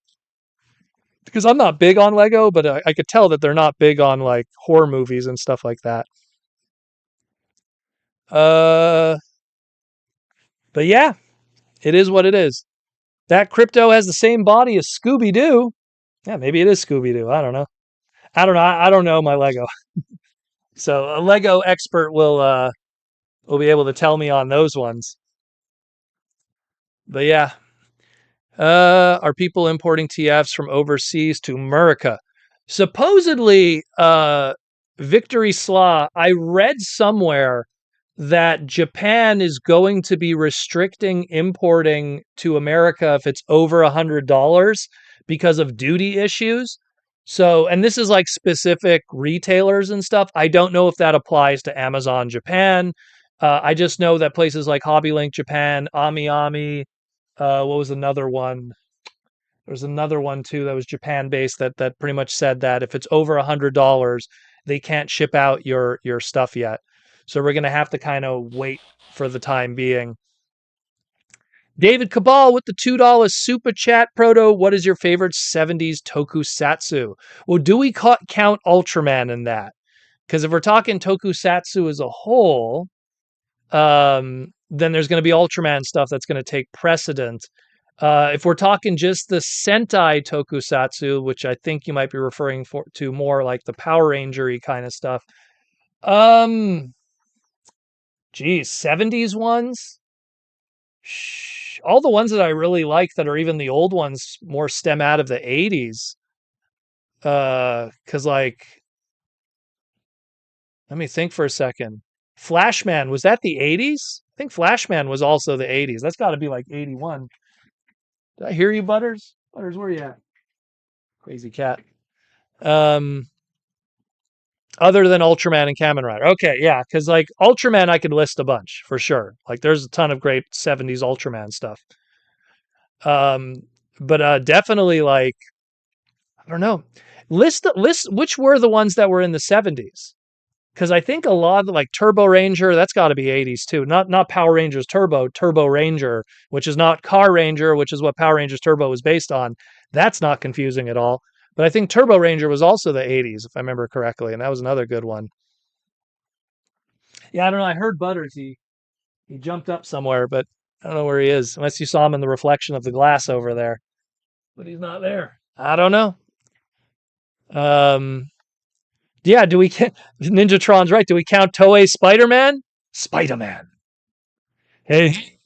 because I'm not big on Lego, but I could tell that they're not big on like horror movies and stuff like that. Uh, but yeah, it is what it is. That Crypto has the same body as Scooby Doo. Yeah, maybe it is Scooby Doo. I don't know. I don't know. I don't know my Lego. So a Lego expert will be able to tell me on those ones. But yeah, are people importing TFs from overseas to America? Supposedly, Victory Slaw, I read somewhere that Japan is going to be restricting importing to America if it's over $100 because of duty issues. So, and this is like specific retailers and stuff. I don't know if that applies to Amazon Japan. I just know that places like Hobby Link Japan, AmiAmi, what was another one? There's another one too that was Japan based that pretty much said that if it's over $100, they can't ship out your stuff yet. So we're going to have to kind of wait for the time being. David Cabal with the $2 super chat. Proto, what is your favorite 70s tokusatsu? Well, do we count Ultraman in that? Because if we're talking tokusatsu as a whole, then there's going to be Ultraman stuff that's going to take precedent. If we're talking just the Sentai tokusatsu, which I think you might be referring to more like the Power Ranger-y kind of stuff, um, geez, 70s ones? All the ones that I really like that are even the old ones more stem out of the 80s. Because like, let me think for a second. Flashman, was that the 80s? I think Flashman was also the 80s. That's got to be like 81. Did I hear you, Butters? Butters, where you at? Crazy cat. Um, other than Ultraman and Kamen Rider. Okay, yeah, because like Ultraman, I could list a bunch for sure. Like there's a ton of great 70s Ultraman stuff. Um, but definitely like I don't know. List which were the ones that were in the 70s. Because I think a lot of like Turbo Ranger, that's got to be 80s too. Not Power Rangers Turbo, Turbo Ranger, which is not Car Ranger, which is what Power Rangers Turbo was based on. That's not confusing at all. But I think Turbo Ranger was also the 80s, if I remember correctly, and that was another good one. Yeah, I don't know. I heard Butters. He jumped up somewhere, but I don't know where he is. Unless you saw him in the reflection of the glass over there. But he's not there. I don't know. Um, yeah, do we Ninjatron's right? Do we count Toei Spider-Man? Spider-Man. Hey,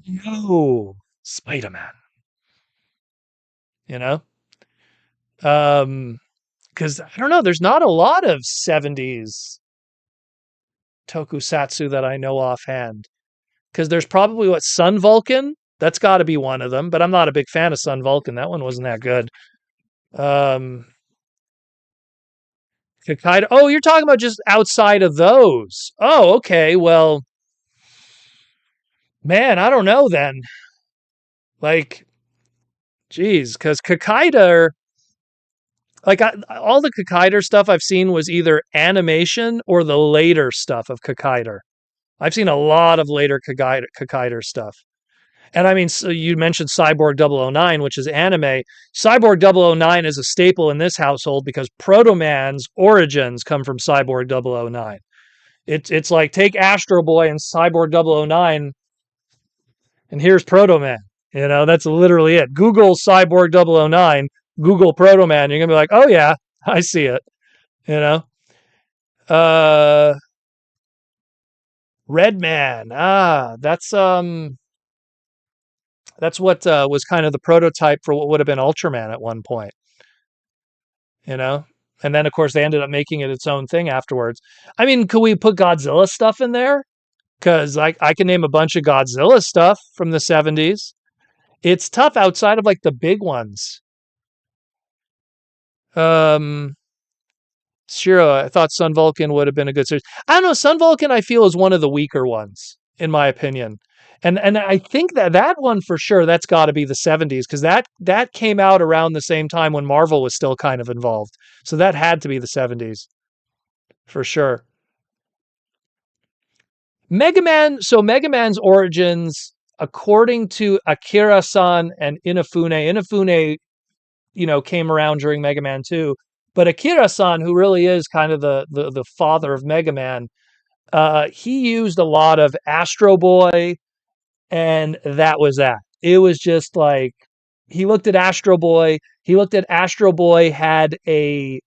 yo, Spider-Man. You know? Because I don't know, there's not a lot of 70s tokusatsu that I know offhand. Because there's probably what Sun Vulcan? That's got to be one of them, but I'm not a big fan of Sun Vulcan. That one wasn't that good. Um, Kakaido. Oh, you're talking about just outside of those. Oh, okay. Well, man, I don't know then. Like, geez, because Kakaido, like all the Kakaider stuff I've seen was either animation or the later stuff of Kakaider. I've seen a lot of later Kakaider stuff. And I mean, so you mentioned Cyborg 009, which is anime. Cyborg 009 is a staple in this household because Proto Man's origins come from Cyborg 009. It's like take Astro Boy and Cyborg 009, and here's Proto Man. You know, that's literally it. Google Cyborg 009, Google Proto Man. You're going to be like, oh, yeah, I see it. You know, uh, Red Man. That's what was kind of the prototype for what would have been Ultraman at one point, you know? And then, of course, they ended up making it its own thing afterwards. I mean, could we put Godzilla stuff in there? Because I can name a bunch of Godzilla stuff from the 70s. It's tough outside of like the big ones. Um, Shiro, I thought Sun Vulcan would have been a good series. I don't know. Sun Vulcan, I feel, is one of the weaker ones, in my opinion. And I think that one for sure, that's got to be the 70s because that came out around the same time when Marvel was still kind of involved. So that had to be the 70s for sure. Mega Man. So Mega Man's origins, according to Akira-san and Inafune, came around during Mega Man 2. But Akira-san, who really is kind of the father of Mega Man, he used a lot of Astro Boy, and that was that. It was just like he looked at Astro Boy. He looked at Astro Boy had a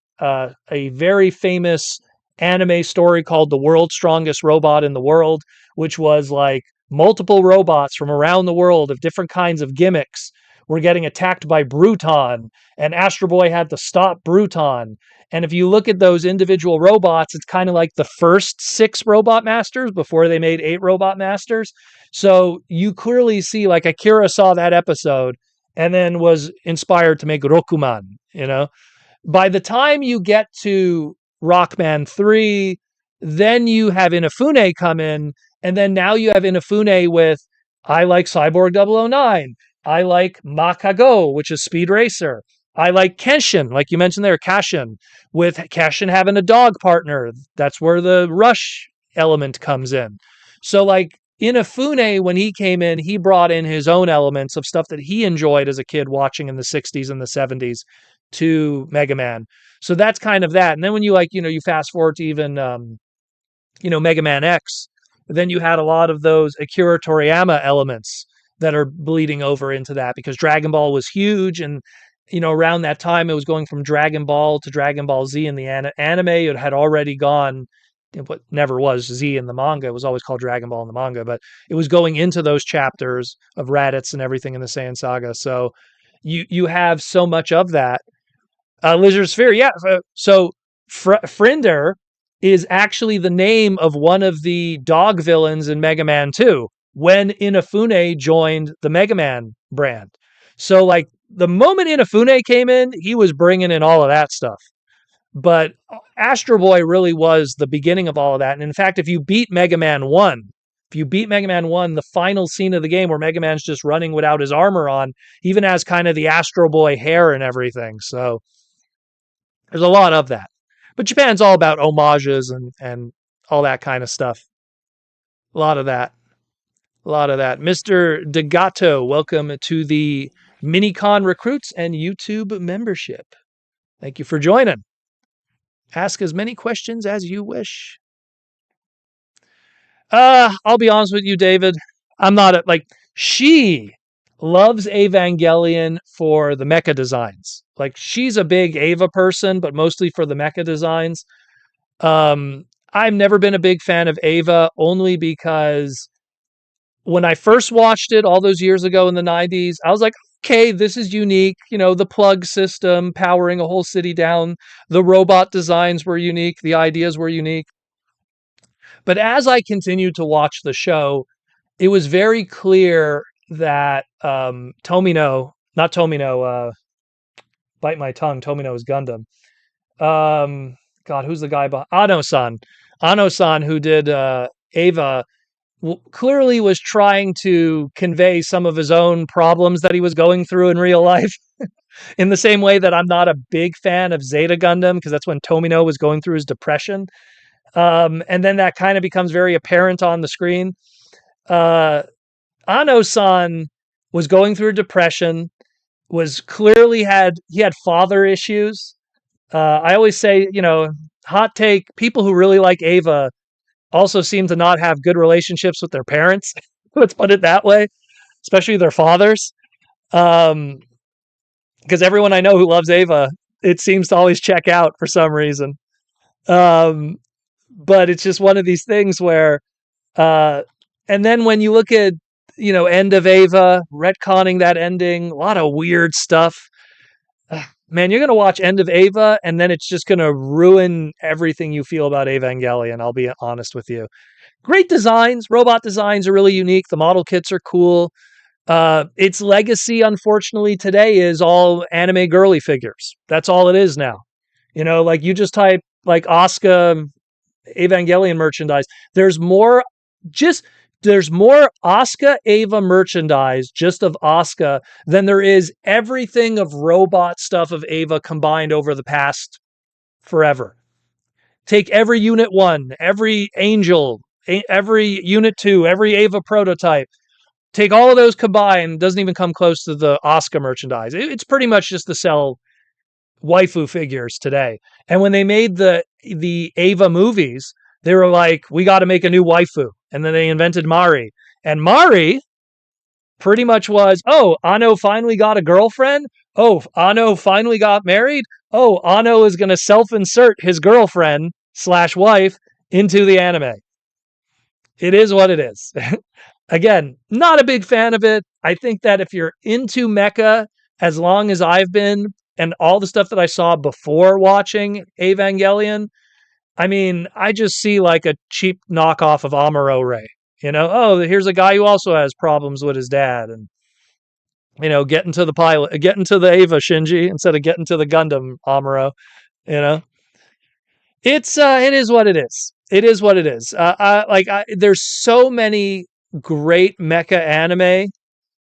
very famous anime story called "The World's Strongest Robot in the World," which was like multiple robots from around the world of different kinds of gimmicks were getting attacked by Bruton, and Astro Boy had to stop Bruton. And if you look at those individual robots, it's kind of like the first 6 Robot Masters before they made 8 Robot Masters. So you clearly see like Akira saw that episode and then was inspired to make Rokuman, you know? By the time you get to Rockman 3, then you have Inafune come in, and then now you have Inafune with I like Cyborg 009. I like Makago, which is Speed Racer. I like Kenshin, like you mentioned there, Kashin, with Kashin having a dog partner. That's where the Rush, element comes in. So like Inafune, when he came in, he brought in his own elements of stuff that he enjoyed as a kid watching in the 60s and the 70s to Mega Man. So that's kind of that. And then when you like, you fast forward to even Mega Man X, then you had a lot of those Akira Toriyama elements that are bleeding over into that because Dragon Ball was huge. And, around that time, it was going from Dragon Ball to Dragon Ball Z in the anime. It had already gone, what never was Z in the manga. It was always called Dragon Ball in the manga, but it was going into those chapters of Raditz and everything in the Saiyan Saga. So you have so much of that. Lizard Sphere, yeah. So Frinder is actually the name of one of the dog villains in Mega Man 2 when Inafune joined the Mega Man brand. So, like, the moment Inafune came in, he was bringing in all of that stuff. But Astro Boy really was the beginning of all of that. And in fact, if you beat Mega Man 1, the final scene of the game where Mega Man's just running without his armor on, even has kind of the Astro Boy hair and everything. So there's a lot of that. But Japan's all about homages and all that kind of stuff. A lot of that. A lot of that. Mr. Degato, welcome to the Minicon Recruits and YouTube membership. Thank you for joining. Ask as many questions as you wish. I'll be honest with you, David. I'm not she loves Evangelion for the mecha designs. Like, she's a big Eva person, but mostly for the mecha designs. I've never been a big fan of Eva only because when I first watched it all those years ago in the 90s, I was like, okay, this is unique. The plug system powering a whole city down. The robot designs were unique. The ideas were unique. But as I continued to watch the show, it was very clear that Tomino, not Tomino, bite my tongue, Tomino is Gundam. God, who's the guy behind Ano-san? Ano-san, who did Eva, clearly was trying to convey some of his own problems that he was going through in real life. In the same way that I'm not a big fan of Zeta Gundam, because that's when Tomino was going through his depression. And then that kind of becomes very apparent on the screen. Ano-san was going through a depression, he had father issues. I always say, hot take, people who really like Ava also seem to not have good relationships with their parents. Let's put it that way, especially their fathers. Because everyone I know who loves Ava, it seems to always check out for some reason. But it's just one of these things where, and then when you look at, end of Ava, retconning that ending, a lot of weird stuff. Man, you're going to watch End of Ava, and then it's just going to ruin everything you feel about Evangelion, I'll be honest with you. Great designs. Robot designs are really unique. The model kits are cool. Its legacy, unfortunately, today is all anime girly figures. That's all it is now. Like, you just type, like, Asuka Evangelion merchandise. There's more Asuka Ava merchandise just of Asuka than there is everything of robot stuff of Ava combined over the past forever. Take every Unit 1, every Angel, every Unit 2, every Ava prototype. Take all of those combined, doesn't even come close to the Asuka merchandise. It's pretty much just to sell waifu figures today. And when they made the Ava movies, they were like, we got to make a new waifu. And then they invented Mari. And Mari pretty much was, oh, Ano finally got a girlfriend. Oh, Ano finally got married. Oh, Ano is going to self-insert his girlfriend / wife into the anime. It is what it is. Again, not a big fan of it. I think that if you're into mecha, as long as I've been, and all the stuff that I saw before watching Evangelion, I mean, I just see like a cheap knockoff of Amuro Ray. Oh, here's a guy who also has problems with his dad, and getting to the Ava Shinji instead of getting to the Gundam Amuro. It is what it is. It is what it is. There's so many great mecha anime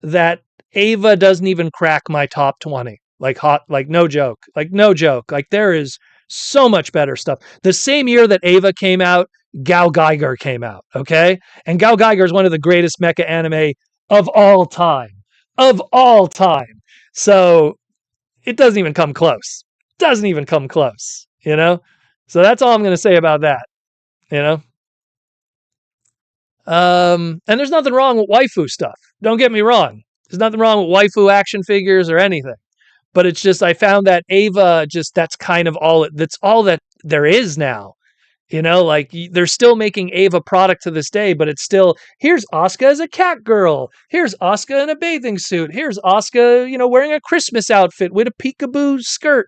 that Ava doesn't even crack my top 20. Like, no joke. Like, there is So much better stuff. The same year that Ava came out, Gal Geiger came out. Okay, and Gal Geiger is one of the greatest mecha anime of all time, of all time. So it doesn't even come close. Doesn't even come close. You know. So that's all I'm going to say about that. You know. And there's nothing wrong with waifu stuff. Don't get me wrong. There's nothing wrong with waifu action figures or anything. But it's just I found that Ava just that's kind of that's all that there is now. You know, like they're still making Ava product to this day, but it's still here's Asuka as a cat girl. Here's Asuka in a bathing suit. Here's Asuka, wearing a Christmas outfit with a peekaboo skirt,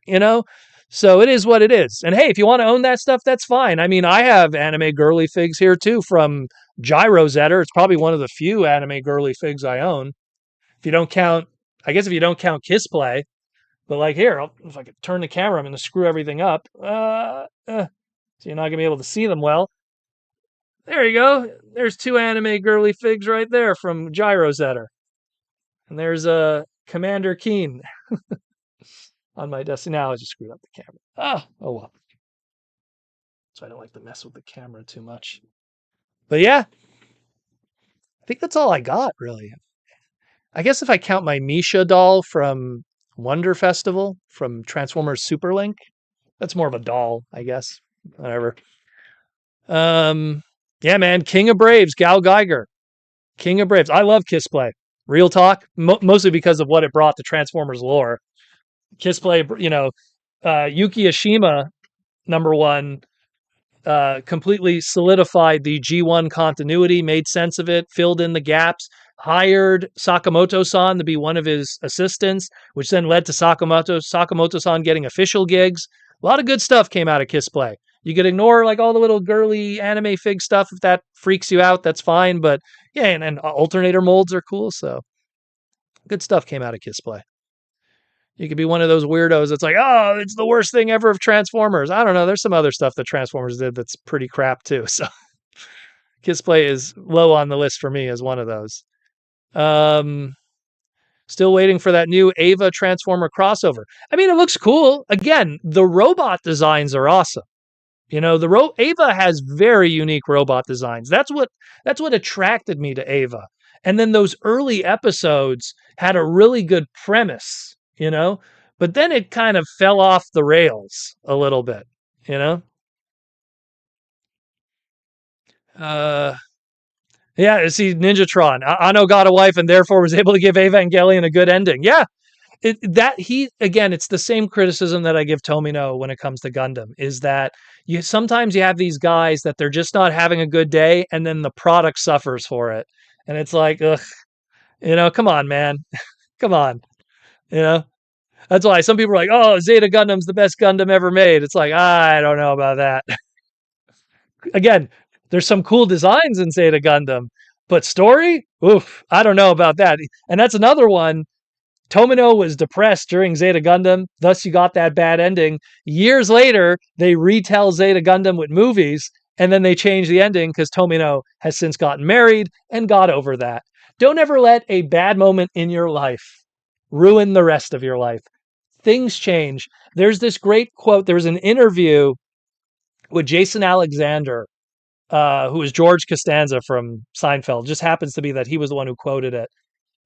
So it is what it is. And hey, if you want to own that stuff, that's fine. I mean, I have anime girly figs here too from Gyro Zetter. It's probably one of the few anime girly figs I own. If you don't count, I guess if you don't count Kiss Play, but like here, if I could turn the camera, I'm going to screw everything up. So you're not going to be able to see them well. There you go. There's two anime girly figs right there from Gyro Zetter. And there's a Commander Keen on my desk. Now I just screwed up the camera. Oh well. So I don't like to mess with the camera too much. But yeah, I think that's all I got, really. I guess if I count my Misha doll from Wonder Festival from Transformers Super Link, that's more of a doll, I guess. Whatever. Yeah, man, King of Braves, Gal Geiger, King of Braves. I love Kiss Play. Real talk, mostly because of what it brought to Transformers lore. Kiss Play, Yuki Ashima, number one, completely solidified the G1 continuity, made sense of it, filled in the gaps, hired Sakamoto-san to be one of his assistants, which then led to Sakamoto-san getting official gigs. A lot of good stuff came out of Kiss Play. You could ignore like all the little girly anime fig stuff if that freaks you out. That's fine, but yeah, and alternator molds are cool. So good stuff came out of Kiss Play. You could be one of those weirdos that's like, oh, it's the worst thing ever of Transformers. I don't know. There's some other stuff that Transformers did that's pretty crap too. So Kiss Play is low on the list for me as one of those. Still waiting for that new Ava Transformer crossover. I mean, it looks cool. Again, the robot designs are awesome. Ava has very unique robot designs. That's what attracted me to Ava. And then those early episodes had a really good premise, but then it kind of fell off the rails a little bit, you know. Uh, yeah, see, Ninjatron. Anno got a wife and therefore was able to give Evangelion a good ending. Yeah, it's the same criticism that I give Tomino when it comes to Gundam is that you sometimes you have these guys that they're just not having a good day and then the product suffers for it. And it's like, ugh, come on, man. Come on. You know? That's why some people are like, oh, Zeta Gundam's the best Gundam ever made. It's like, I don't know about that. Again, there's some cool designs in Zeta Gundam, but story, oof, I don't know about that. And that's another one. Tomino was depressed during Zeta Gundam, thus you got that bad ending. Years later, they retell Zeta Gundam with movies, and then they change the ending because Tomino has since gotten married and got over that. Don't ever let a bad moment in your life ruin the rest of your life. Things change. There's this great quote. There was an interview with Jason Alexander, who is George Costanza from Seinfeld. Just happens to be that he was the one who quoted it.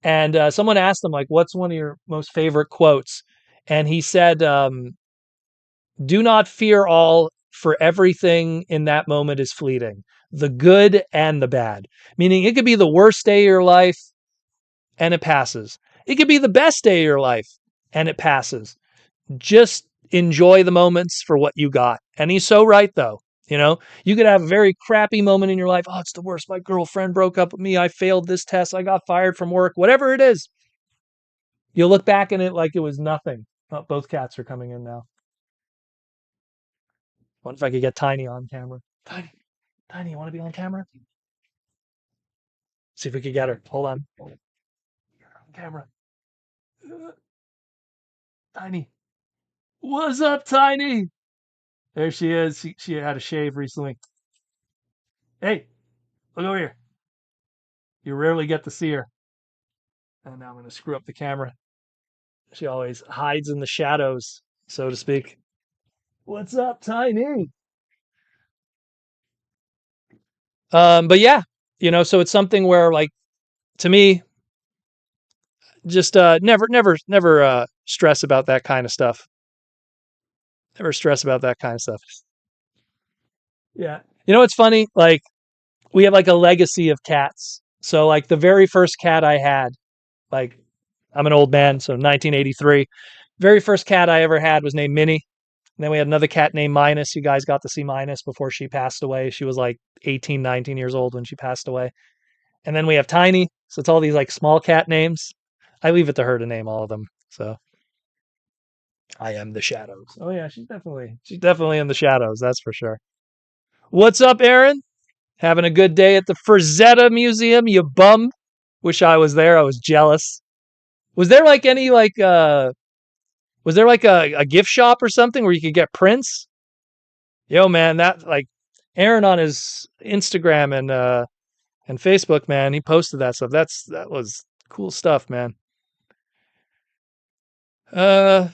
And someone asked him, like, what's one of your most favorite quotes? And he said, do not fear all, for everything in that moment is fleeting, the good and the bad. Meaning it could be the worst day of your life and it passes. It could be the best day of your life and it passes. Just enjoy the moments for what you got. And he's so right, though. You could have a very crappy moment in your life. Oh, it's the worst. My girlfriend broke up with me. I failed this test. I got fired from work. Whatever it is, you'll look back in it like it was nothing. Oh, both cats are coming in now. What if I could get Tiny on camera? Tiny, Tiny, you want to be on camera? See if we could get her. Hold on. You're on camera. Tiny. What's up, Tiny? There she is. She had a shave recently. Hey, look over here. You rarely get to see her. And now I'm going to screw up the camera. She always hides in the shadows, so to speak. What's up, Tiny? But yeah, so it's something where like to me, just never stress about that kind of stuff. Never stress about that kind of stuff. Yeah. You know what's funny? Like we have like a legacy of cats. So like the very first cat I had, like I'm an old man, so 1983. Very first cat I ever had was named Minnie. And then we had another cat named Minus. You guys got to see Minus before she passed away. She was like 18, 19 years old when she passed away. And then we have Tiny. So it's all these like small cat names. I leave it to her to name all of them. So I am the shadows. Oh yeah, she's definitely in the shadows, that's for sure. What's up, Aaron? Having a good day at the Frazetta Museum, you bum. Wish I was there. I was jealous. Was there like any like was there like a gift shop or something where you could get prints? Yo man, that like Aaron on his Instagram and Facebook, man, he posted that stuff. That was cool stuff, man. Uh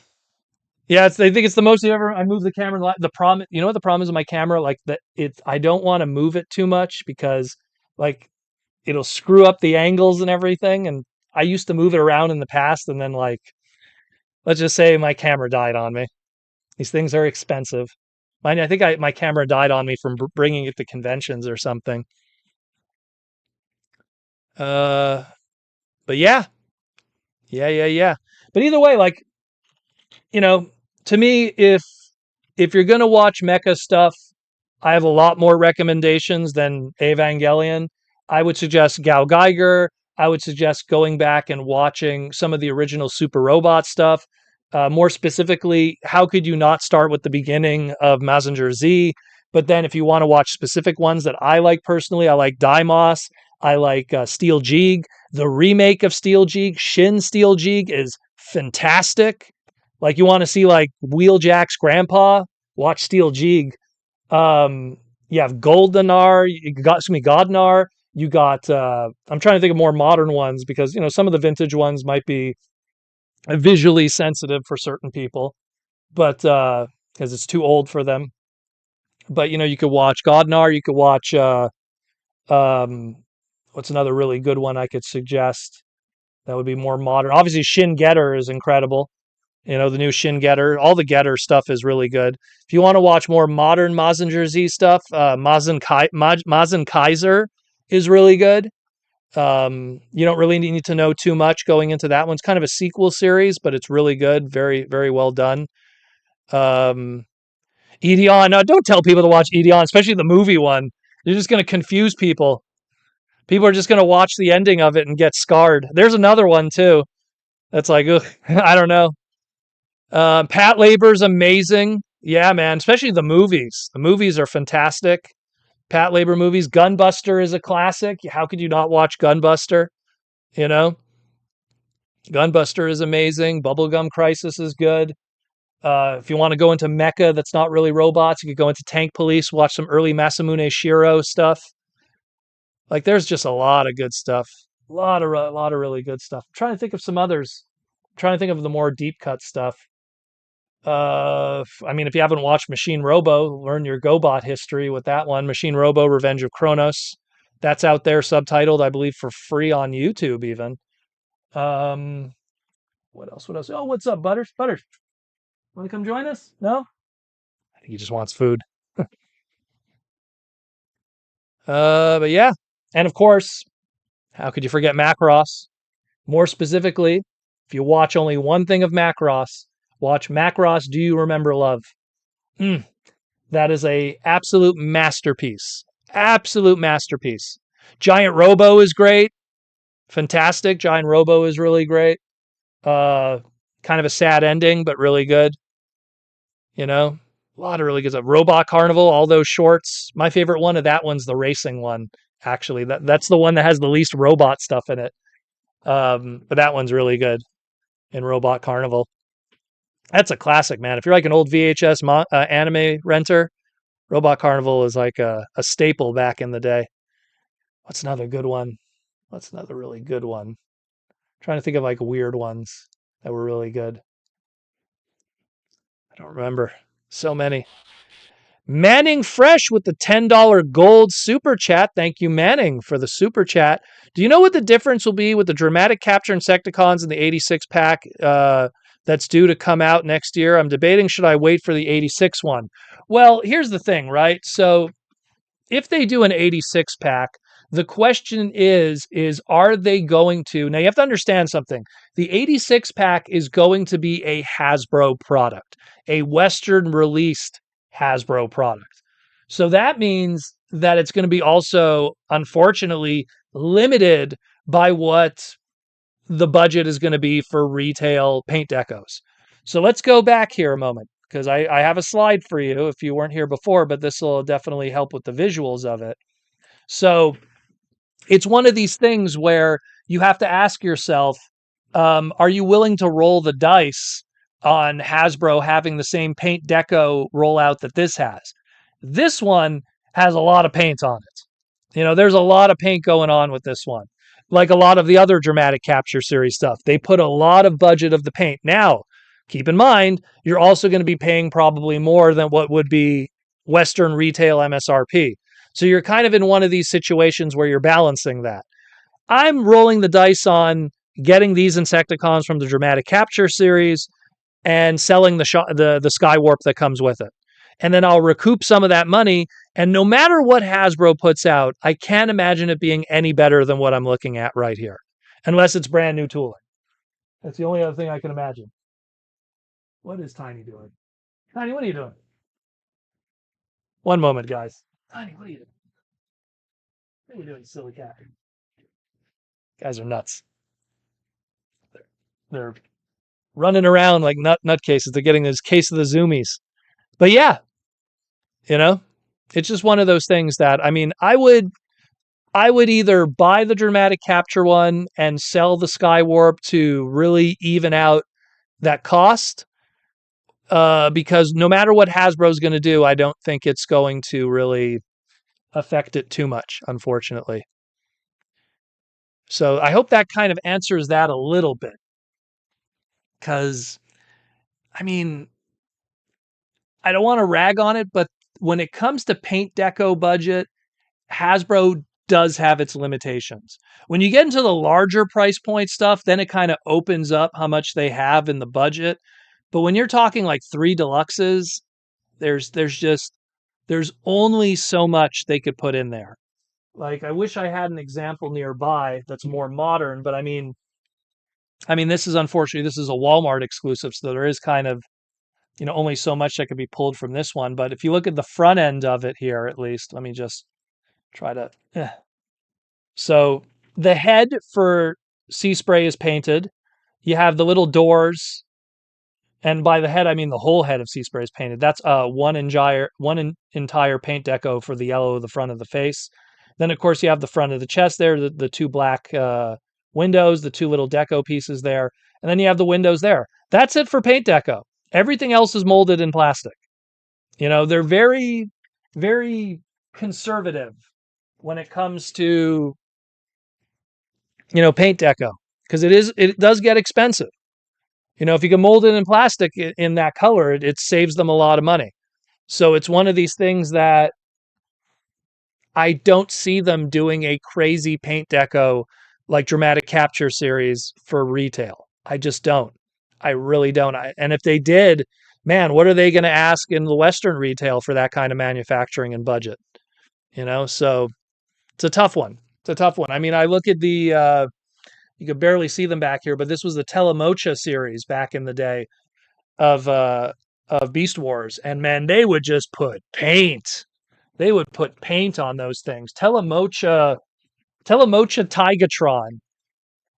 yeah, I think it's the most you ever. I move the camera. The problem, what the problem is with my camera? Like that, I don't want to move it too much because like it'll screw up the angles and everything. And I used to move it around in the past, and then like let's just say my camera died on me. These things are expensive. I think my camera died on me from bringing it to conventions or something. Uh, but yeah, yeah. But either way, like you know, to me, if you're gonna watch mecha stuff, I have a lot more recommendations than Evangelion. I would suggest Gal Geiger. I would suggest going back and watching some of the original Super Robot stuff. More specifically, how could you not start with the beginning of Mazinger Z? But then, if you want to watch specific ones that I like personally, I like Daimos. I like Steel Jeeg. The remake of Steel Jeeg, Shin Steel Jeeg, is fantastic. Like you want to see like Wheeljack's grandpa, watch Steel Jeeg. um, you have Goldenar, you got excuse me, Godnar. You got I'm trying to think of more modern ones because some of the vintage ones might be visually sensitive for certain people, but because it's too old for them. But you could watch Godnar, you could watch um what's another really good one I could suggest that would be more modern. Obviously Shin Getter is incredible. The new Shin Getter, all the Getter stuff is really good. If you want to watch more modern Mazinger Z stuff, Mazen Kaiser is really good. You don't really need to know too much going into that one. It's kind of a sequel series, but it's really good. Very, very well done. Um, Edeon, no, don't tell people to watch Edeon, especially the movie one. You're just going to confuse people. People are just going to watch the ending of it and get scarred. There's another one too. That's like, ugh, I don't know. Pat Labor's amazing. Yeah, man. Especially the movies. The movies are fantastic. Pat Labor movies. Gunbuster is a classic. How could you not watch Gunbuster? You know, Gunbuster is amazing. Bubblegum Crisis is good. If you want to go into mecha that's not really robots, you could go into Tank Police, watch some early Masamune Shiro stuff. Like, there's just a lot of good stuff. A lot of really good stuff. I'm trying to think of some others. I'm trying to think of the more deep cut stuff. I mean, if you haven't watched Machine Robo, learn your GoBot history with that one. Machine Robo: Revenge of Kronos. That's out there, subtitled, I believe, for free on YouTube. Even. Um, what else? What else? Oh, what's up, Butters? Butters, want to come join us? No, I think he just wants food. But yeah, and of course, how could you forget Macross? More specifically, if you watch only one thing of Macross, watch Macross. Do you remember love? Mm, that is a absolute masterpiece. Absolute masterpiece. Giant Robo is great. Fantastic. Giant Robo is really great. Uh Kind of a sad ending, but really good. You know? A lot of really good stuff. Robot Carnival, all those shorts. My favorite one of that one's the racing one, actually. That's the one that has the least robot stuff in it. But that one's really good in Robot Carnival. That's a classic, man. If you're like an old VHS anime renter, Robot Carnival is like a staple back in the day. What's another good one? What's another really good one? I'm trying to think of like weird ones that were really good. I don't remember. So many. Manning Fresh with the $10 gold super chat. Thank you, Manning, for the super chat. Do you know what the difference will be with the dramatic capture Insecticons in the 86 pack that's due to come out next year? I'm debating should I wait for the 86 one? Well, here's the thing, right? So if they do an 86 pack, the question is are they going to? Now you have to understand something. The 86 pack is going to be a Hasbro product, a Western released Hasbro product. So that means that it's going to be also unfortunately limited by what the budget is going to be for retail paint decos. So let's go back here a moment because I have a slide for you if you weren't here before, but this will definitely help with the visuals of it. So it's one of these things where you have to ask yourself, are you willing to roll the dice on Hasbro having the same paint deco rollout that this has? This one has a lot of paint on it. There's a lot of paint going on with this one. Like a lot of the other dramatic capture series stuff, they put a lot of budget of the paint. Now, keep in mind, you're also going to be paying probably more than what would be Western retail MSRP. So you're kind of in one of these situations where you're balancing that. I'm rolling the dice on getting these Insecticons from the Dramatic Capture series and selling the Skywarp that comes with it. And then I'll recoup some of that money. And no matter what Hasbro puts out, I can't imagine it being any better than what I'm looking at right here, unless it's brand new tooling. That's the only other thing I can imagine. What is Tiny doing? Tiny, what are you doing? One moment, guys. Tiny, what are you doing? What are you doing, silly cat? Guys are nuts. They're running around like nutcases. They're getting this case of the zoomies. But yeah, you know, it's just one of those things that I would either buy the dramatic capture one and sell the Skywarp to really even out that cost. Because no matter what Hasbro's going to do, I don't think it's going to really affect it too much, unfortunately. So I hope that kind of answers that a little bit. Because, I mean, I don't want to rag on it, but when it comes to paint deco budget, Hasbro does have its limitations. When you get into the larger price point stuff, then it kind of opens up how much they have in the budget. But when you're talking like 3 deluxes, there's only so much they could put in there. Like I wish I had an example nearby that's more modern, but this is unfortunately this is a Walmart exclusive, so there is kind of only so much that could be pulled from this one. But if you look at the front end of it here, at least, let me just try to. So the head for Sea Spray is painted. You have the little doors, and by the head I mean the whole head of Sea Spray is painted. That's entire paint deco for the yellow of the front of the face. Then of course you have the front of the chest there, the two black windows, the two little deco pieces there, and then you have the windows there. That's it for paint deco. Everything else is molded in plastic. They're very, very conservative when it comes to paint deco because it does get expensive. If you can mold it in plastic in that color, it saves them a lot of money. So it's one of these things that I don't see them doing a crazy paint deco like Dramatic Capture series for retail. I just don't. I really don't. And if they did, man, what are they going to ask in the Western retail for that kind of manufacturing and budget? So it's a tough one. It's a tough one. I look at you could barely see them back here, but this was the Telemocha series back in the day of Beast Wars, and man, they would just put paint. They would put paint on those things. Telemocha Tigatron.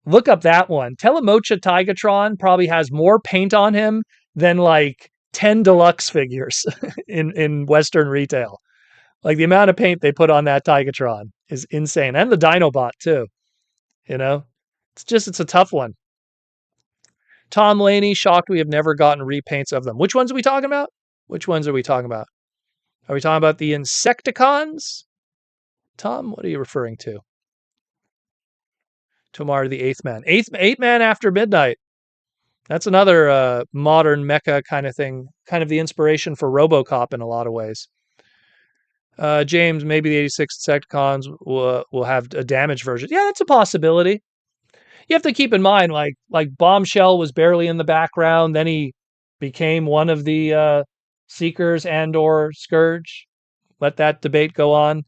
Look up that one. Telemocha Tigatron probably has more paint on him than like 10 deluxe figures in Western retail. Like the amount of paint they put on that Tigatron is insane. And the Dinobot too. It's a tough one. Tom Laney, shocked we have never gotten repaints of them. Which ones are we talking about? Which ones are we talking about? Are we talking about the Insecticons? Tom, what are you referring to? Tomar the Eighth Man. Eighth Man After Midnight. That's another modern mecha kind of thing, kind of the inspiration for RoboCop in a lot of ways. James, maybe the 86 Insecticons will have a damaged version. Yeah, that's a possibility. You have to keep in mind, like Bombshell was barely in the background, then he became one of the Seekers and or Scourge. Let that debate go on.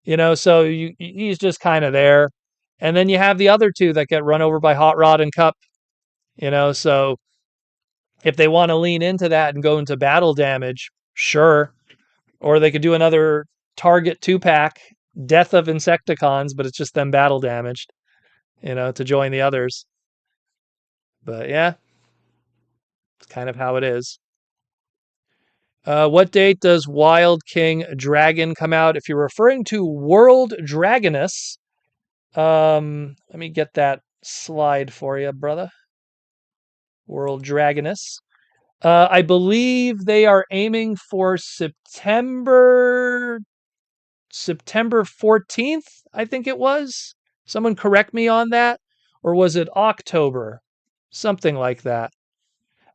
So he's just kind of there. And then you have the other two that get run over by Hot Rod and Cup. So if they want to lean into that and go into battle damage, sure. Or they could do another Target 2-pack, Death of Insecticons, but it's just them battle damaged, to join the others. But yeah, it's kind of how it is. What date does Wild King Dragon come out? If you're referring to World Dragoness, let me get that slide for you, brother. World Dragoness. I believe they are aiming for September 14th, I think it was. Someone correct me on that. Or was it October? Something like that.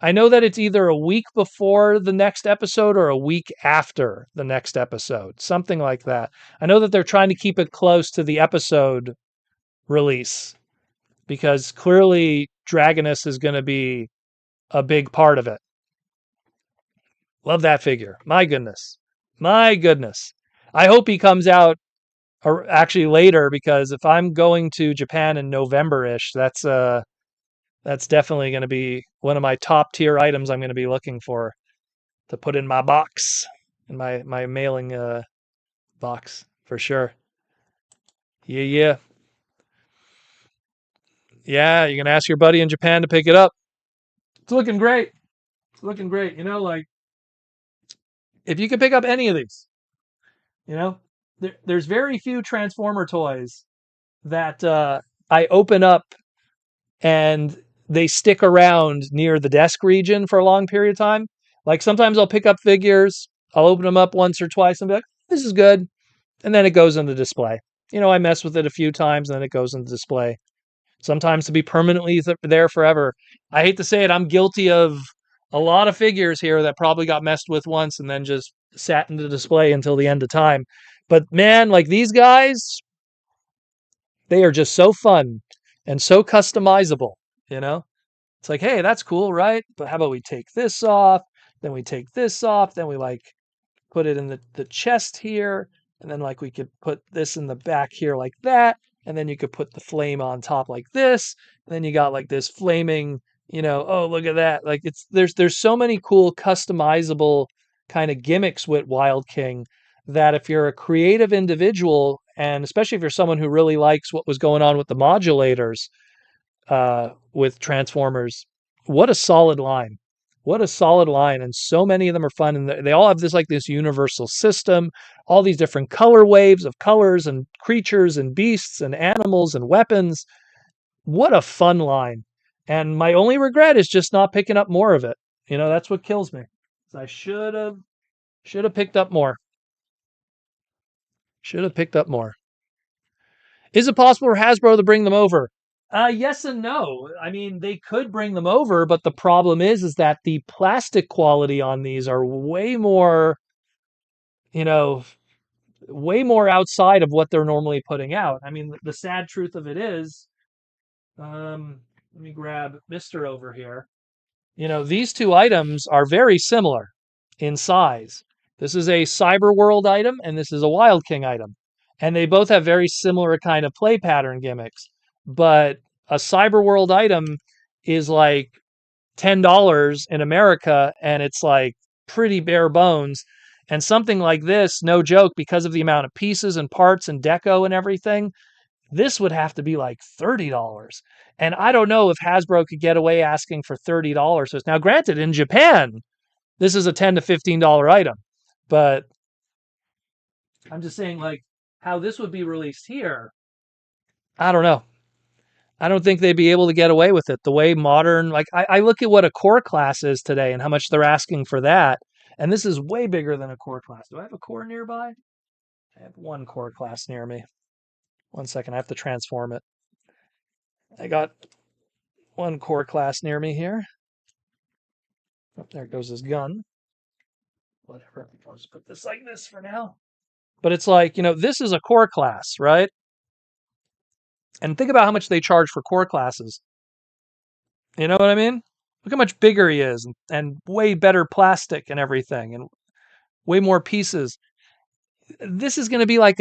I know that it's either a week before the next episode or a week after the next episode. Something like that. I know that they're trying to keep it close to the episode release because clearly Dragoness is going to be a big part of it. Love that figure. My goodness. My goodness. I hope he comes out or actually later because if I'm going to Japan in November-ish, that's definitely going to be one of my top tier items I'm going to be looking for to put in my box, in my mailing box for sure. Yeah, yeah. Yeah, you're going to ask your buddy in Japan to pick it up. It's looking great. It's looking great. Like if you could pick up any of these, you know, there's very few Transformer toys that I open up and they stick around near the desk region for a long period of time. Like sometimes I'll pick up figures, I'll open them up once or twice and be like, this is good. And then it goes into display. I mess with it a few times and then it goes into display. Sometimes to be permanently there forever. I hate to say it, I'm guilty of a lot of figures here that probably got messed with once and then just sat in the display until the end of time. But man, like these guys, they are just so fun and so customizable, you know? It's like, hey, that's cool, right? But how about we take this off, then we take this off, then we like put it in the chest here, and then like we could put this in the back here like that, and then you could put the flame on top like this, and then you got like this flaming, oh look at that. Like there's so many cool customizable kind of gimmicks with Wild King that if you're a creative individual, and especially if you're someone who really likes what was going on with the modulators, with Transformers. What a solid line. What a solid line. And so many of them are fun. And they all have this universal system, all these different color waves of colors and creatures and beasts and animals and weapons. What a fun line. And my only regret is just not picking up more of it. That's what kills me. I should have picked up more. Should have picked up more. Is it possible for Hasbro to bring them over? Yes and no. I mean, they could bring them over, but the problem is that the plastic quality on these are you know, way more outside of what they're normally putting out. I mean, the sad truth of it is, let me grab Mister over here. These two items are very similar in size. This is a Cyber World item, and this is a Wild King item. And they both have very similar kind of play pattern gimmicks. But a Cyber World item is like $10 in America, and it's like pretty bare bones. And something like this, no joke, because of the amount of pieces and parts and deco and everything, this would have to be like $30. And I don't know if Hasbro could get away asking for $30. Now, granted, in Japan, this is a $10 to $15 item, but I'm just saying, like, how this would be released here, I don't know. I don't think they'd be able to get away with it. The way modern, like, I look at what a core class is today and how much they're asking for that. And this is way bigger than a core class. Do I have a core nearby? I have one core class near me. One second, I have to transform it. I got one core class near me here. Oh, there goes his gun. Whatever. I'll just put this like this for now. But it's like, this is a core class, right? And think about how much they charge for core classes. You know what I mean? Look how much bigger he is and way better plastic and everything and way more pieces. This is going to be like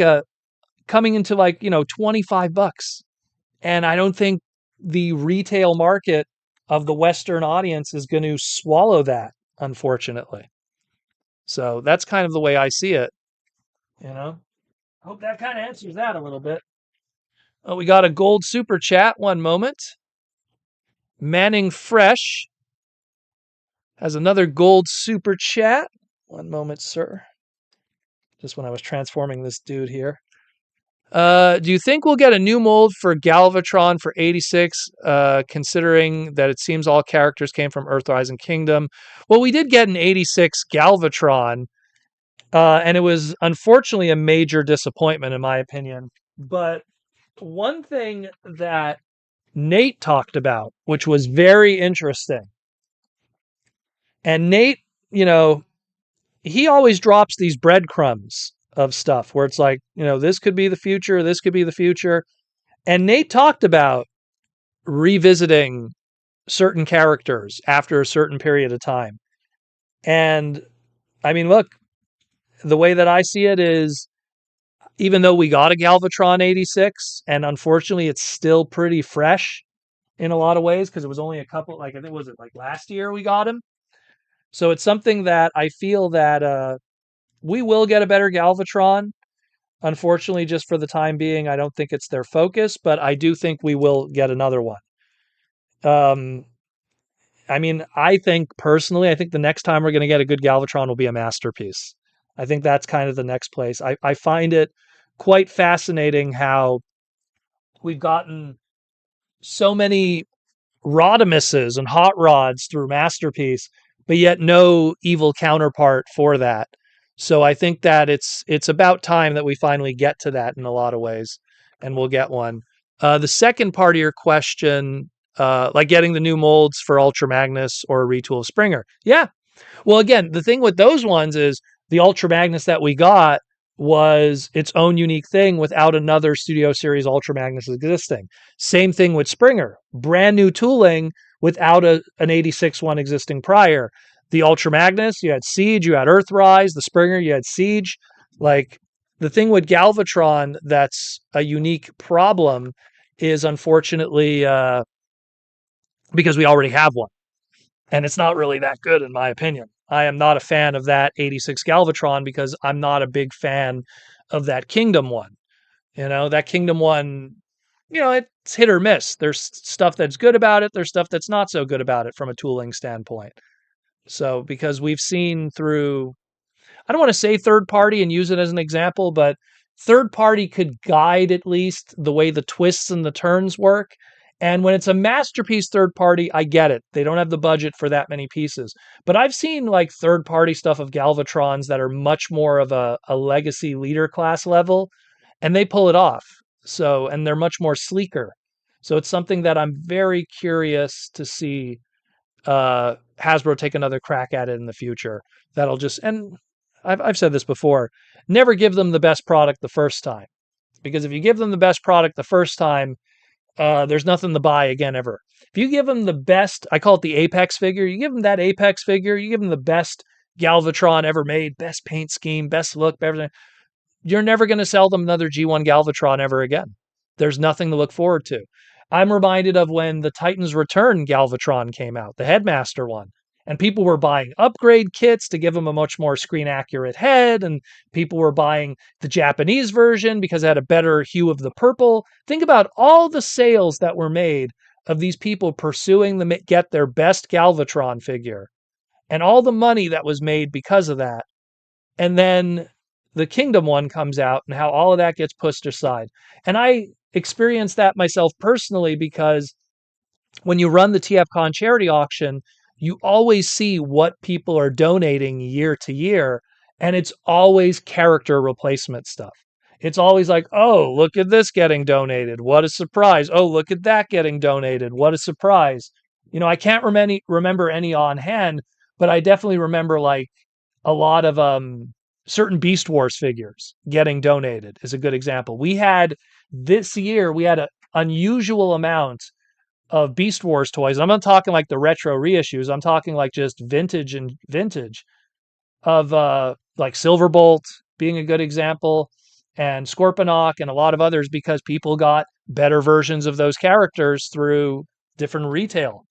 coming into like, 25 bucks. And I don't think the retail market of the Western audience is going to swallow that, unfortunately. So that's kind of the way I see it, you know? Hope that kind of answers that a little bit. Oh, we got a gold super chat. One moment. Manning Fresh has another gold super chat. One moment, sir. Just when I was transforming this dude here. Do you think we'll get a new mold for Galvatron for 86, considering that it seems all characters came from Earthrise and Kingdom? Well, we did get an 86 Galvatron, and it was unfortunately a major disappointment, in my opinion. But one thing that Nate talked about, which was very interesting, and Nate, you know, he always drops these breadcrumbs of stuff where it's like, this could be the future, this could be the future. And Nate talked about revisiting certain characters after a certain period of time. And I mean, look, the way that I see it is, even though we got a Galvatron 86, and unfortunately it's still pretty fresh in a lot of ways because it was only a couple, like I think, was it like last year we got him? So it's something that I feel that we will get a better Galvatron. Unfortunately, just for the time being, I don't think it's their focus, but I do think we will get another one. Um, I mean, I think personally, I think the next time we're going to get a good Galvatron will be a masterpiece. I think that's kind of the next place. I find it quite fascinating how we've gotten so many Rodimuses and Hot Rods through Masterpiece, but yet no evil counterpart for that. So I think that it's about time that we finally get to that in a lot of ways, and we'll get one. The second part of your question, like getting the new molds for Ultra Magnus or a retool Springer. Yeah, well, again, the thing with those ones is the Ultra Magnus that we got was its own unique thing without another Studio Series Ultra Magnus existing. Same thing with Springer. Brand new tooling without an 86 one existing prior. The Ultra Magnus, you had Siege, you had Earthrise. The Springer, you had Siege. Like, the thing with Galvatron that's a unique problem is, unfortunately, because we already have one. And it's not really that good, in my opinion. I am not a fan of that 86 Galvatron because I'm not a big fan of that Kingdom one. That Kingdom one, it's hit or miss. There's stuff that's good about it. There's stuff that's not so good about it from a tooling standpoint. So, because we've seen through, I don't want to say third party and use it as an example, but third party could guide at least the way the twists and the turns work. And when it's a masterpiece third party, I get it. They don't have the budget for that many pieces. But I've seen like third party stuff of Galvatrons that are much more of a legacy leader class level, and they pull it off. So, and they're much more sleeker. So it's something that I'm very curious to see Hasbro take another crack at it in the future. That'll just, and I've said this before, never give them the best product the first time. Because if you give them the best product the first time, there's nothing to buy again ever. If you give them the best, I call it the Apex figure, you give them that Apex figure, you give them the best Galvatron ever made, best paint scheme, best look, everything, you're never going to sell them another G1 Galvatron ever again. There's nothing to look forward to. I'm reminded of when the Titans Return Galvatron came out, the Headmaster one. And people were buying upgrade kits to give them a much more screen accurate head. And people were buying the Japanese version because it had a better hue of the purple. Think about all the sales that were made of these people pursuing to get their best Galvatron figure and all the money that was made because of that. And then the Kingdom one comes out and how all of that gets pushed aside. And I experienced that myself personally because when you run the TFCon charity auction, you always see what people are donating year to year, and it's always character replacement stuff. It's always like, oh, look at this getting donated. What a surprise. Oh, look at that getting donated. What a surprise. I can't remember any on hand, but I definitely remember like a lot of certain Beast Wars figures getting donated is a good example. This year, we had an unusual amount of Beast Wars toys. I'm not talking like the retro reissues. I'm talking like just vintage and vintage of like Silverbolt being a good example, and Scorponok and a lot of others because people got better versions of those characters through different retail,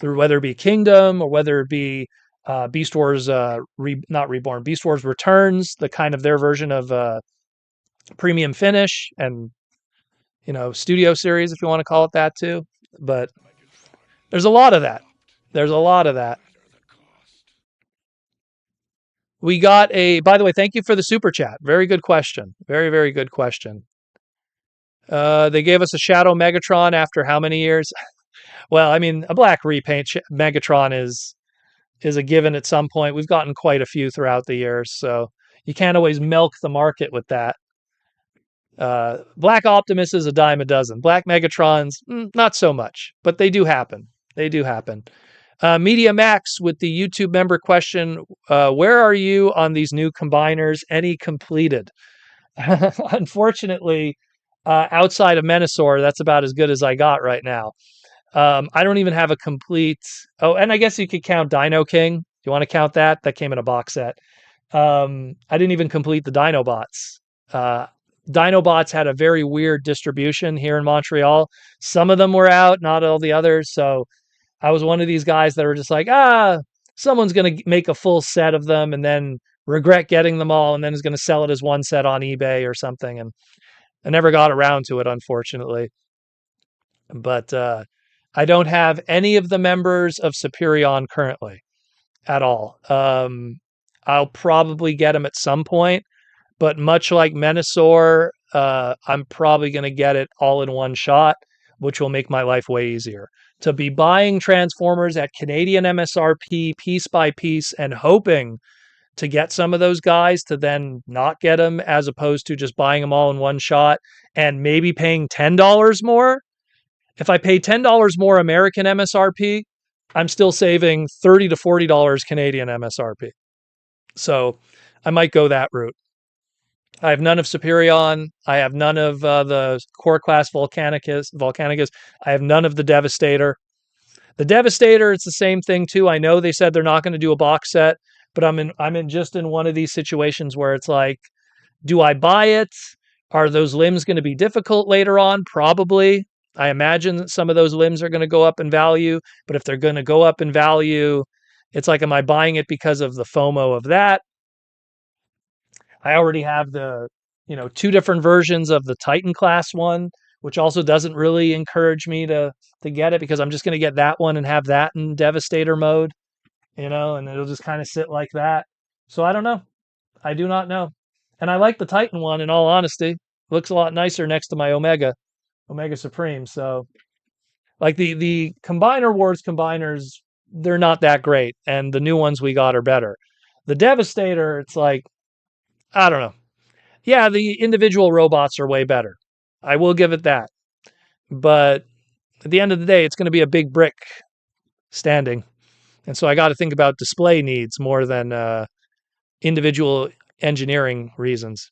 through whether it be Kingdom or whether it be Beast Wars, not Reborn, Beast Wars Returns, the kind of their version of premium finish, and studio series if you want to call it that too. But there's a lot of that. There's a lot of that. We got by the way, thank you for the super chat. Very good question. Very, very good question. They gave us a Shadow Megatron after how many years? Well, I mean, a black repaint Megatron is a given at some point. We've gotten quite a few throughout the years, so you can't always milk the market with that. Black Optimus is a dime a dozen. Black Megatrons, not so much, but they do happen. They do happen. Media Max with the YouTube member question: where are you on these new combiners? Any completed? Unfortunately, outside of Menasor, that's about as good as I got right now. I don't even have a complete. Oh, and I guess you could count Dino King. Do you want to count that? That came in a box set. I didn't even complete the Dinobots. Uh, Dinobots had a very weird distribution here in Montreal. Some of them were out, not all the others. So I was one of these guys that were just like, someone's going to make a full set of them and then regret getting them all and then is going to sell it as one set on eBay or something. And I never got around to it, unfortunately. But I don't have any of the members of Superion currently at all. I'll probably get them at some point, but much like Menasor, I'm probably going to get it all in one shot, which will make my life way easier. To be buying Transformers at Canadian MSRP piece by piece and hoping to get some of those guys to then not get them as opposed to just buying them all in one shot and maybe paying $10 more. If I pay $10 more American MSRP, I'm still saving $30 to $40 Canadian MSRP. So I might go that route. I have none of Superion. I have none of the core class Volcanicus. I have none of the Devastator. The Devastator, it's the same thing too. I know they said they're not going to do a box set, but I'm in just in one of these situations where it's like, do I buy it? Are those limbs going to be difficult later on? Probably. I imagine that some of those limbs are going to go up in value, but if they're going to go up in value, it's like, am I buying it because of the FOMO of that? I already have two different versions of the Titan class one, which also doesn't really encourage me to get it because I'm just going to get that one and have that in Devastator mode, and it'll just kind of sit like that. So I don't know. I do not know. And I like the Titan one in all honesty. It looks a lot nicer next to my Omega Supreme. So like the Combiner Wars combiners, they're not that great, and the new ones we got are better. The Devastator, it's like, I don't know. Yeah, the individual robots are way better. I will give it that. But at the end of the day, it's going to be a big brick standing. And so I got to think about display needs more than individual engineering reasons.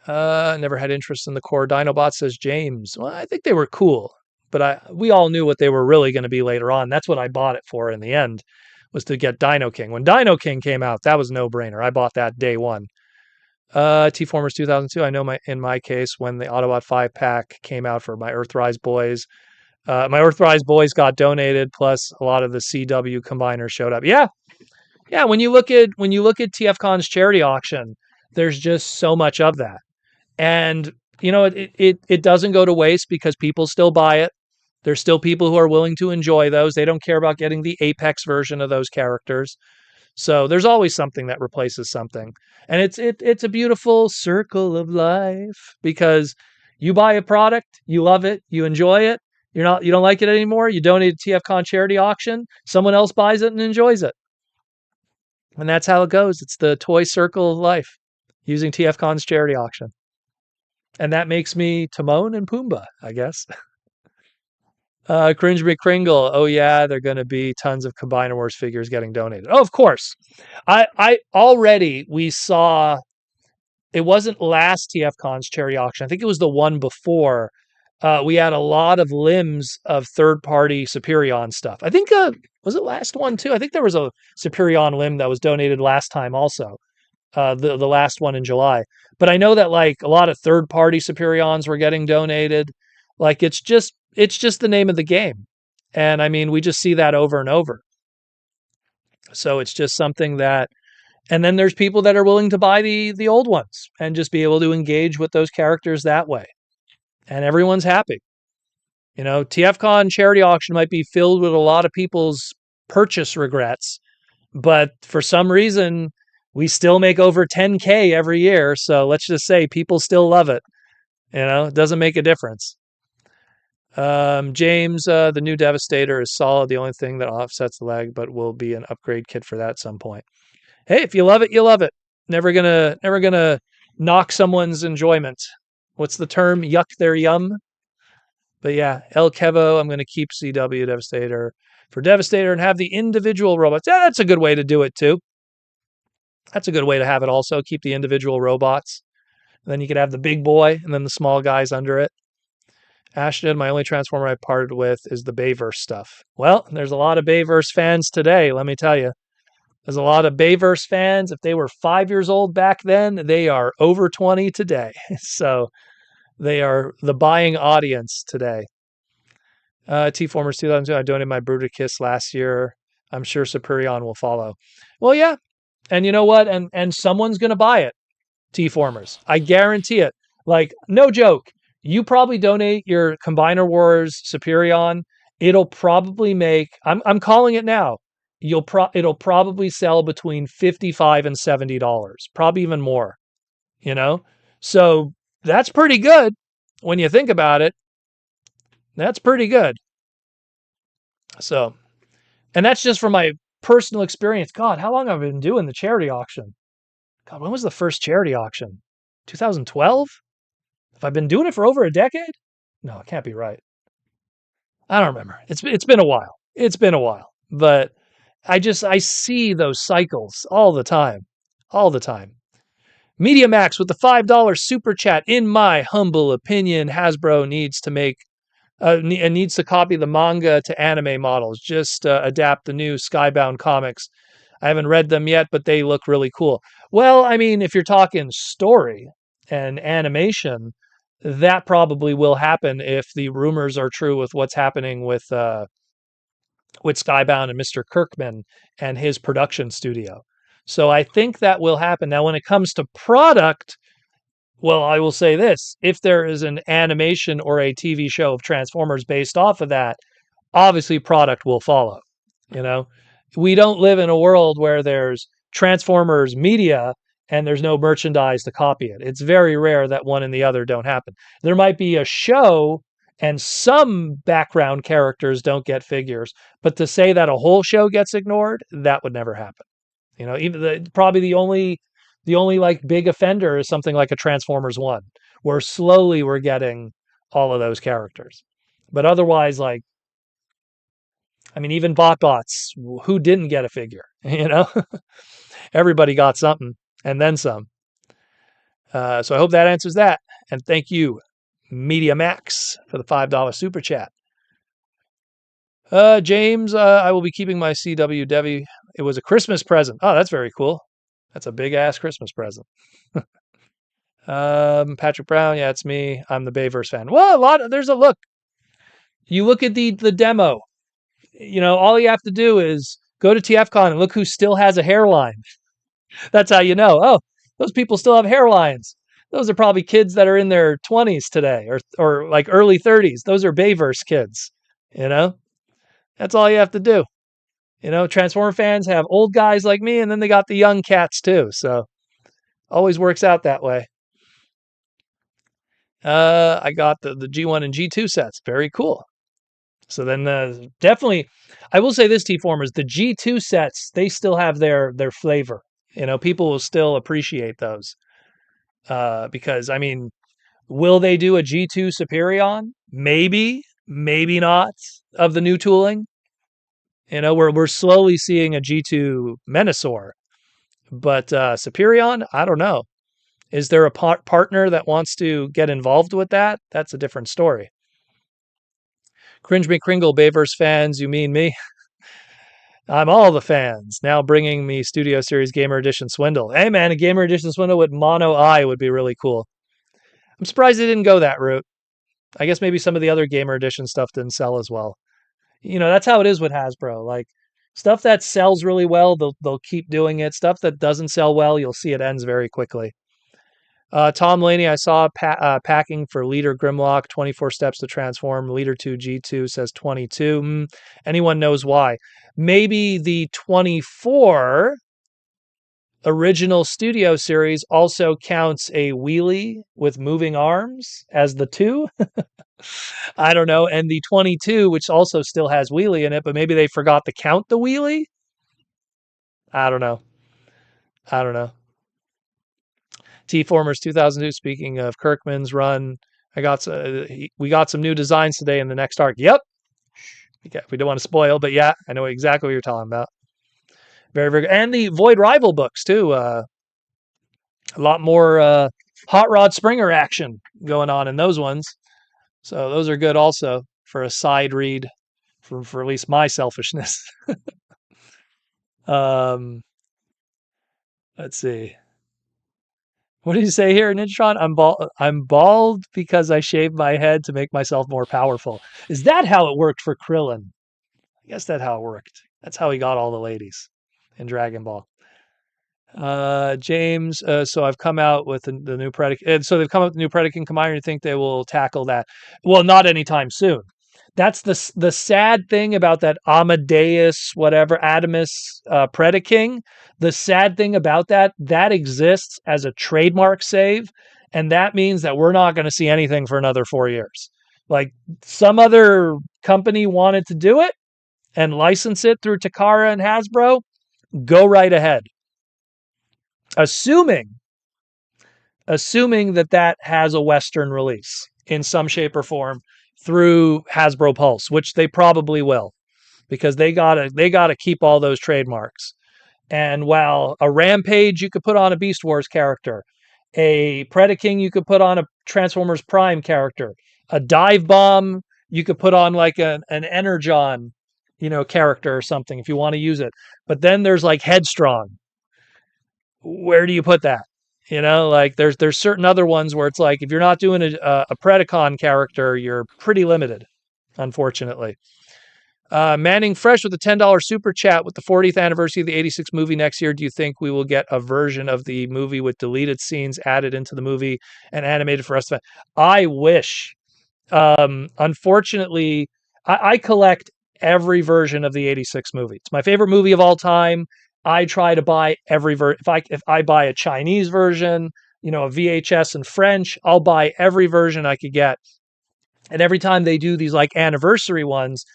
Never had interest in the core Dinobots, says James. Well, I think they were cool, but we all knew what they were really going to be later on. That's what I bought it for in the end, was to get Dino King. When Dino King came out, that was no brainer. I bought that day one. T-Formers 2002. I know in my case, when the Autobot 5-pack came out for my Earthrise boys, my Earthrise boys got donated, plus a lot of the CW combiners showed up. Yeah. Yeah, when you look at TFCon's charity auction, there's just so much of that. And it doesn't go to waste because people still buy it. There's still people who are willing to enjoy those. They don't care about getting the Apex version of those characters. So there's always something that replaces something. And it's a beautiful circle of life because you buy a product, you love it, you enjoy it, you don't like it anymore, you donate to TFCon charity auction, someone else buys it and enjoys it. And that's how it goes. It's the toy circle of life. using TFCon's charity auction. And that makes me Timon and Pumbaa, I guess. Cringe McCringle. Oh yeah, they're going to be tons of Combiner Wars figures getting donated. Oh, of course. I already we saw it wasn't last TFCon's charity auction. I think it was the one before. We had a lot of limbs of third-party Superion stuff. I think was it last one too? I think there was a Superion limb that was donated last time also. The last one in July. But I know that like a lot of third-party Superions were getting donated. Like it's just the name of the game. And I mean, we just see that over and over. So it's just something that and then there's people that are willing to buy the old ones and just be able to engage with those characters that way. And everyone's happy. You know, TFCon charity auction might be filled with a lot of people's purchase regrets, but for some reason, we still make over 10K every year. So let's just say people still love it. You know, it doesn't make a difference. James, the new Devastator is solid. The only thing that offsets the lag, but will be an upgrade kit for that at some point. Hey, if you love it, you love it. Never gonna knock someone's enjoyment. What's the term? Yuck their yum. But yeah, El Kevo, I'm gonna keep CW Devastator for Devastator and have the individual robots. Yeah, that's a good way to do it too. That's a good way to have it also. Keep the individual robots. And then you could have the big boy and then the small guys under it. Ashton, my only Transformer I parted with is the Bayverse stuff. Well, there's a lot of Bayverse fans today, let me tell you. There's a lot of Bayverse fans. If they were 5 years old back then, they are over 20 today. So they are the buying audience today. T-Formers 2002, I donated my Bruticus last year. I'm sure Superion will follow. Well, yeah. And you know what? And someone's going to buy it, T-Formers. I guarantee it. Like, no joke. You probably donate your Combiner Wars Superion. It'll probably make, I'm calling it now. It'll probably sell between $55 and $70, probably even more, you know? So that's pretty good when you think about it. That's pretty good. So, and that's just from my personal experience. God, how long have I been doing the charity auction? God, when was the first charity auction? 2012? Have I been doing it for over a decade? No, it can't be right. I don't remember. It's been a while. It's been a while. But I see those cycles all the time. All the time. Media Max with the $5 super chat. In my humble opinion, Hasbro needs to make needs to copy the manga to anime models. Just adapt the new Skybound comics. I haven't read them yet, but they look really cool. Well, I mean, if you're talking story and animation, that probably will happen if the rumors are true with what's happening with Skybound and Mr. Kirkman and his production studio. So I think that will happen. Now, when it comes to product, well, I will say this. If there is an animation or a TV show of Transformers based off of that, obviously product will follow. You know, we don't live in a world where there's Transformers media and there's no merchandise to copy it. It's very rare that one and the other don't happen. There might be a show and some background characters don't get figures, but to say that a whole show gets ignored, that would never happen. You know, even probably the only like big offender is something like a Transformers 1, where slowly we're getting all of those characters. But otherwise, like, I mean, even BotBots, who didn't get a figure? You know, everybody got something and then some. So I hope that answers that. And thank you, Media Max, for the $5 super chat. James, I will be keeping my CW Devi. It was a Christmas present. Oh, that's very cool. That's a big ass Christmas present. Patrick Brown, yeah, it's me. I'm the Bayverse fan. Well, there's a look. You look at the demo. You know, all you have to do is go to TFCon and look who still has a hairline. That's how you know. Oh, those people still have hairlines. Those are probably kids that are in their 20s today or like early 30s. Those are Bayverse kids, you know? That's all you have to do. You know, Transformer fans have old guys like me and then they got the young cats too. So always works out that way. I got the G1 and G2 sets. Very cool. So then definitely, I will say this, T-Formers, the G2 sets, they still have their flavor. You know, people will still appreciate those. Because I mean, will they do a G2 Superion? Maybe, maybe not of the new tooling. We're slowly seeing a G2 Menasor, but Superion, I don't know. Is there a partner that wants to get involved with that? That's a different story. Cringe McCringle, Bayverse fans, you mean me? I'm all the fans. Now bringing me Studio Series Gamer Edition Swindle. Hey man, a Gamer Edition Swindle with mono eye would be really cool. I'm surprised they didn't go that route. I guess maybe some of the other Gamer Edition stuff didn't sell as well. That's how it is with Hasbro. Like stuff that sells really well, they'll keep doing it. Stuff that doesn't sell well, you'll see it ends very quickly. Tom Laney, I saw packing for Leader Grimlock, 24 steps to transform. Leader 2 G2 says 22. Anyone knows why? Maybe the 24 original studio series also counts a wheelie with moving arms as the 2. I don't know. And the 22, which also still has wheelie in it, but maybe they forgot to count the wheelie. I don't know. I don't know. T-Formers 2002. Speaking of Kirkman's run, we got some new designs today in the next arc. Yep. We don't want to spoil, but yeah, I know exactly what you're talking about. Very, very good. And the Void Rival books too. A lot more Hot Rod Springer action going on in those ones. So those are good also for a side read for at least my selfishness. um, let's see. What did you say here, Nintron? I'm bald because I shaved my head to make myself more powerful. Is that how it worked for Krillin? I guess that's how it worked. That's how he got all the ladies in Dragon Ball. James, so I've come out with the new Predator. And so they've come out with the new Predator Combiner. You think they will tackle that? Well, not anytime soon. That's the sad thing about that Amadeus, whatever, Adamus Predaking. The sad thing about that exists as a trademark save. And that means that we're not going to see anything for another 4 years. Like some other company wanted to do it and license it through Takara and Hasbro, go right ahead. Assuming that has a Western release in some shape or form through Hasbro Pulse, which they probably will, because they gotta keep all those trademarks. And while a Rampage you could put on a Beast Wars character, a Predaking you could put on a Transformers Prime character, a Dive Bomb you could put on like an Energon, character or something if you want to use it. But then there's like Headstrong. Where do you put that? Like there's certain other ones where it's like if you're not doing a Predacon character, you're pretty limited, unfortunately. Manning Fresh with a $10 super chat with the 40th anniversary of the 86 movie next year. Do you think we will get a version of the movie with deleted scenes added into the movie and animated for us? I wish. Unfortunately, I collect every version of the 86 movie. It's my favorite movie of all time. I try to buy every if I buy a Chinese version, a VHS in French, I'll buy every version I could get. And every time they do these like anniversary ones,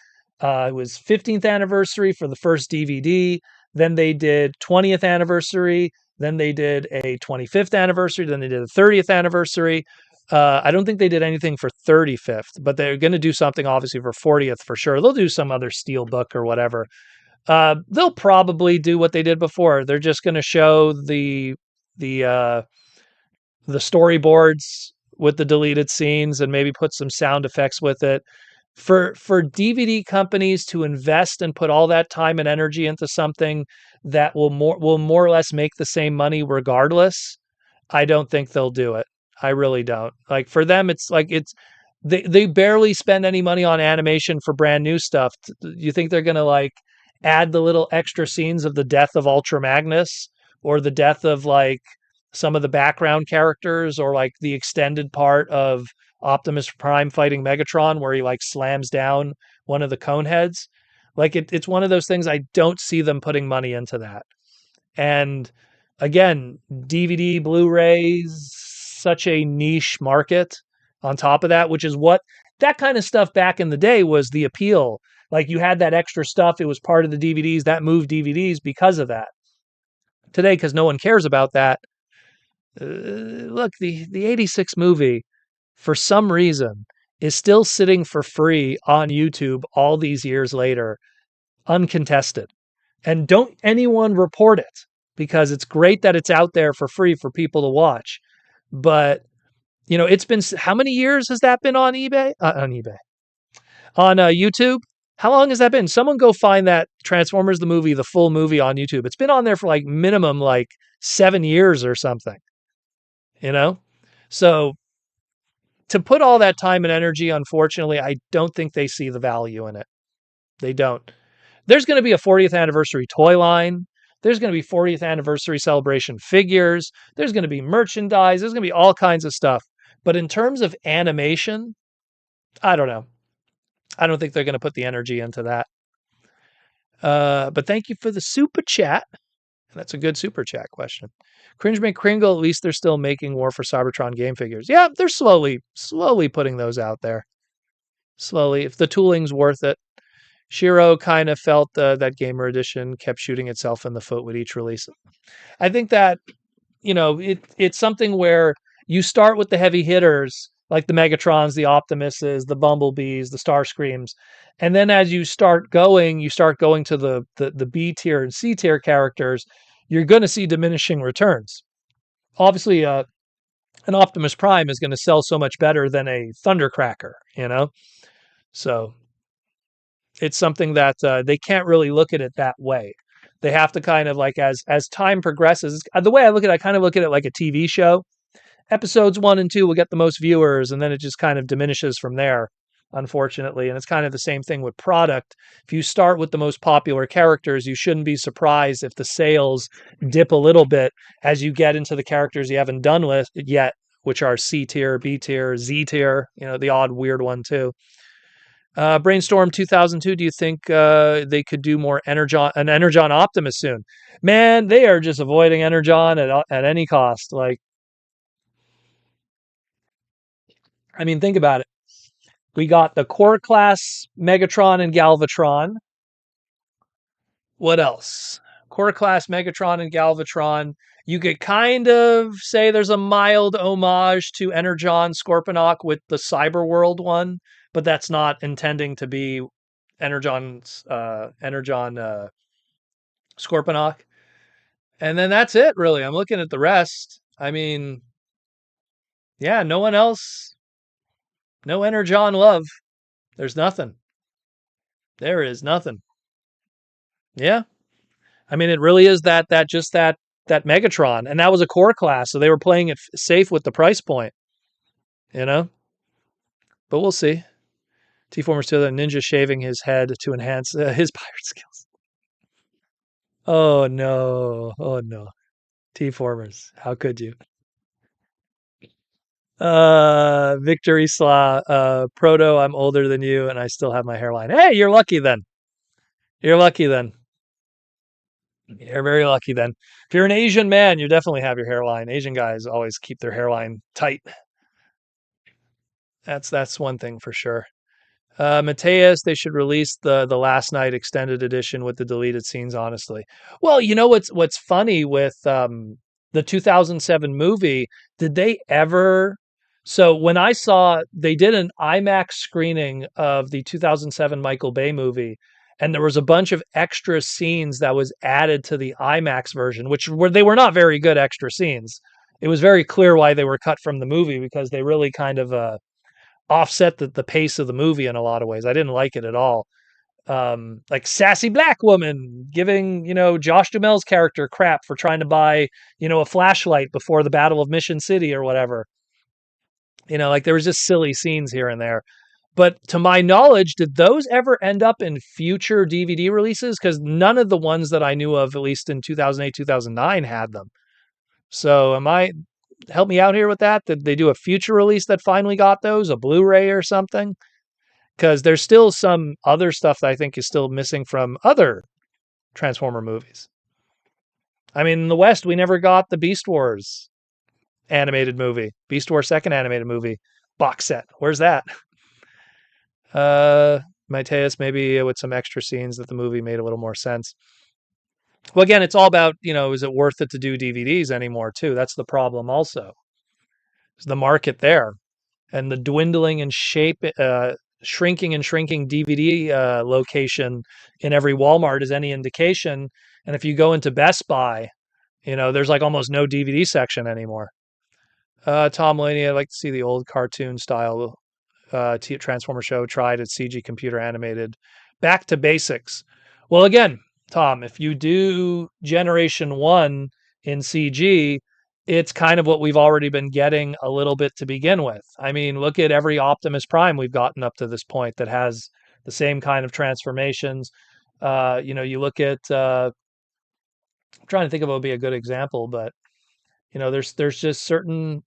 it was 15th anniversary for the first DVD. Then they did 20th anniversary. Then they did a 25th anniversary. Then they did a 30th anniversary. I don't think they did anything for 35th, but they're going to do something obviously for 40th for sure. They'll do some other steel book or whatever. They'll probably do what they did before. They're just going to show the storyboards with the deleted scenes and maybe put some sound effects with it. For DVD companies to invest and put all that time and energy into something that will more or less make the same money regardless, I don't think they'll do it. I really don't. Like for them, it's like they barely spend any money on animation for brand new stuff. You think they're gonna like add the little extra scenes of the death of Ultra Magnus or the death of like some of the background characters or like the extended part of Optimus Prime fighting Megatron where he like slams down one of the cone heads? Like it's one of those things I don't see them putting money into that. And again, DVD, Blu-rays, such a niche market on top of that, which is what that kind of stuff back in the day was the appeal. Like you had that extra stuff, it was part of the DVDs that moved DVDs because of that. Today, because no one cares about that, Look, the 86 movie, for some reason, is still sitting for free on YouTube all these years later, uncontested. And don't anyone report it because it's great that it's out there for free for people to watch. But, it's been how many years has that been on eBay? On eBay. On YouTube? How long has that been? Someone go find that Transformers the movie, the full movie on YouTube. It's been on there for like minimum like 7 years or something, you know? So to put all that time and energy, unfortunately, I don't think they see the value in it. They don't. There's going to be a 40th anniversary toy line. There's going to be 40th anniversary celebration figures. There's going to be merchandise. There's going to be all kinds of stuff. But in terms of animation, I don't know. I don't think they're going to put the energy into that. But thank you for the super chat. That's a good super chat question. Cringe McCringle, at least they're still making War for Cybertron game figures. Yeah, they're slowly putting those out there. Slowly. If the tooling's worth it. Shiro kind of felt that Gamer Edition kept shooting itself in the foot with each release. I think that, it's something where you start with the heavy hitters, like the Megatrons, the Optimuses, the Bumblebees, the Starscreams. And then as you start going to the B tier and C tier characters, you're going to see diminishing returns. Obviously, an Optimus Prime is going to sell so much better than a Thundercracker. So it's something that they can't really look at it that way. They have to kind of like as time progresses. The way I look at it, I kind of look at it like a TV show. Episodes 1 and 2 will get the most viewers, and then it just kind of diminishes from there, unfortunately. And it's kind of the same thing with product. If you start with the most popular characters, you shouldn't be surprised if the sales dip a little bit as you get into the characters you haven't done with yet, which are C tier, B tier, Z tier, the odd weird one too. Brainstorm 2002. Do you think they could do more an Energon Optimus soon? Man, they are just avoiding Energon at any cost. Like, I mean, think about it. We got the core class Megatron and Galvatron. What else? Core class Megatron and Galvatron. You could kind of say there's a mild homage to Energon Scorponok with the Cyber World one, but that's not intending to be Energon Scorponok. And then that's it, really. I'm looking at the rest. I mean, yeah, no one else. No Energon love. There's nothing. There is nothing. Yeah. I mean, it really is that Megatron, and that was a core class, so they were playing it safe with the price point, you know. But we'll see. T-Formers 2, the ninja shaving his head to enhance his pirate skills. Oh no! Oh no! T-Formers, how could you? Victory Slaw, Proto. I'm older than you, and I still have my hairline. Hey, you're lucky then. You're lucky then. You're very lucky then. If you're an Asian man, you definitely have your hairline. Asian guys always keep their hairline tight. That's one thing for sure. Mateus, they should release the last night extended edition with the deleted scenes. Honestly, well, you know what's funny with the 2007 movie? Did they ever? So when I saw they did an IMAX screening of the 2007 Michael Bay movie, and there was a bunch of extra scenes that was added to the IMAX version, which they were not very good extra scenes. It was very clear why they were cut from the movie because they really kind of offset the pace of the movie in a lot of ways. I didn't like it at all. Like sassy black woman giving, Josh Duhamel's character crap for trying to buy, a flashlight before the Battle of Mission City or whatever. Like there was just silly scenes here and there. But to my knowledge, did those ever end up in future DVD releases? Because none of the ones that I knew of, at least in 2008, 2009, had them. So help me out here with that? Did they do a future release that finally got those, a Blu-ray or something? Because there's still some other stuff that I think is still missing from other Transformer movies. I mean, in the West, we never got the Beast Wars animated movie, Beast Wars second animated movie box set. Where's that? Mateus, maybe with some extra scenes that the movie made a little more sense. Well, again, it's all about, is it worth it to do DVDs anymore too? That's the problem also. Is the market there and the dwindling and shrinking and shrinking DVD location in every Walmart is any indication. And if you go into Best Buy, there's like almost no DVD section anymore. Tom Laney, I'd like to see the old cartoon style Transformer show tried at CG computer animated. Back to basics. Well, again, Tom, if you do Generation 1 in CG, it's kind of what we've already been getting a little bit to begin with. I mean, look at every Optimus Prime we've gotten up to this point that has the same kind of transformations. You look at, I'm trying to think of what would be a good example, but there's just certain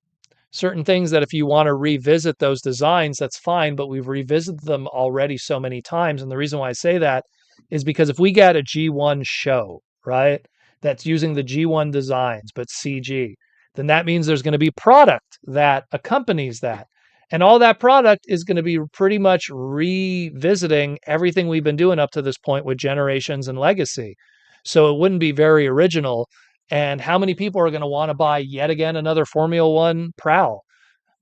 things that if you want to revisit those designs, that's fine, but we've revisited them already so many times. And the reason why I say that is because if we get a G1 show, right, that's using the G1 designs, but CG, then that means there's going to be product that accompanies that. And all that product is going to be pretty much revisiting everything we've been doing up to this point with Generations and Legacy. So it wouldn't be very original. And how many people are going to want to buy yet again another Formula One Prowl?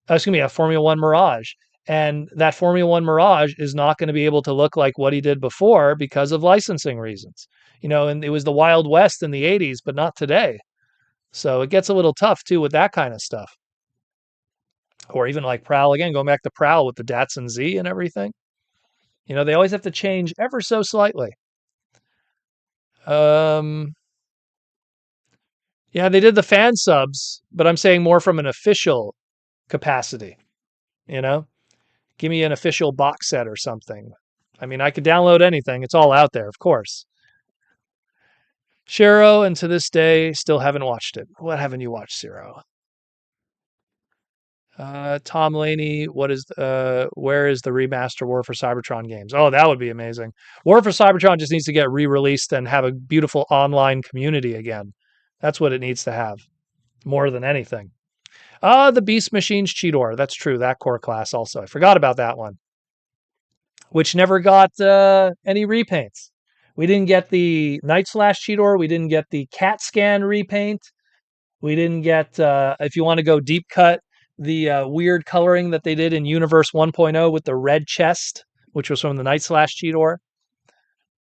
Excuse me, a Formula One Mirage. And that Formula One Mirage is not going to be able to look like what he did before because of licensing reasons. And it was the Wild West in the 80s, but not today. So it gets a little tough too with that kind of stuff. Or even like Prowl again, going back to Prowl with the Datsun Z and everything. They always have to change ever so slightly. Um, yeah, they did the fan subs, but I'm saying more from an official capacity, you know? Give me an official box set or something. I mean, I could download anything. It's all out there, of course. Shiro, and to this day, still haven't watched it. What haven't you watched, Zero? Tom Laney, where is the remaster War for Cybertron games? Oh, that would be amazing. War for Cybertron just needs to get re-released and have a beautiful online community again. That's what it needs to have, more than anything. The Beast Machines Cheetor. That's true. That core class also. I forgot about that one, which never got any repaints. We didn't get the Night Slash Cheetor. We didn't get the CAT scan repaint. We didn't get, if you want to go deep cut, the weird coloring that they did in Universe 1.0 with the red chest, which was from the Night Slash Cheetor.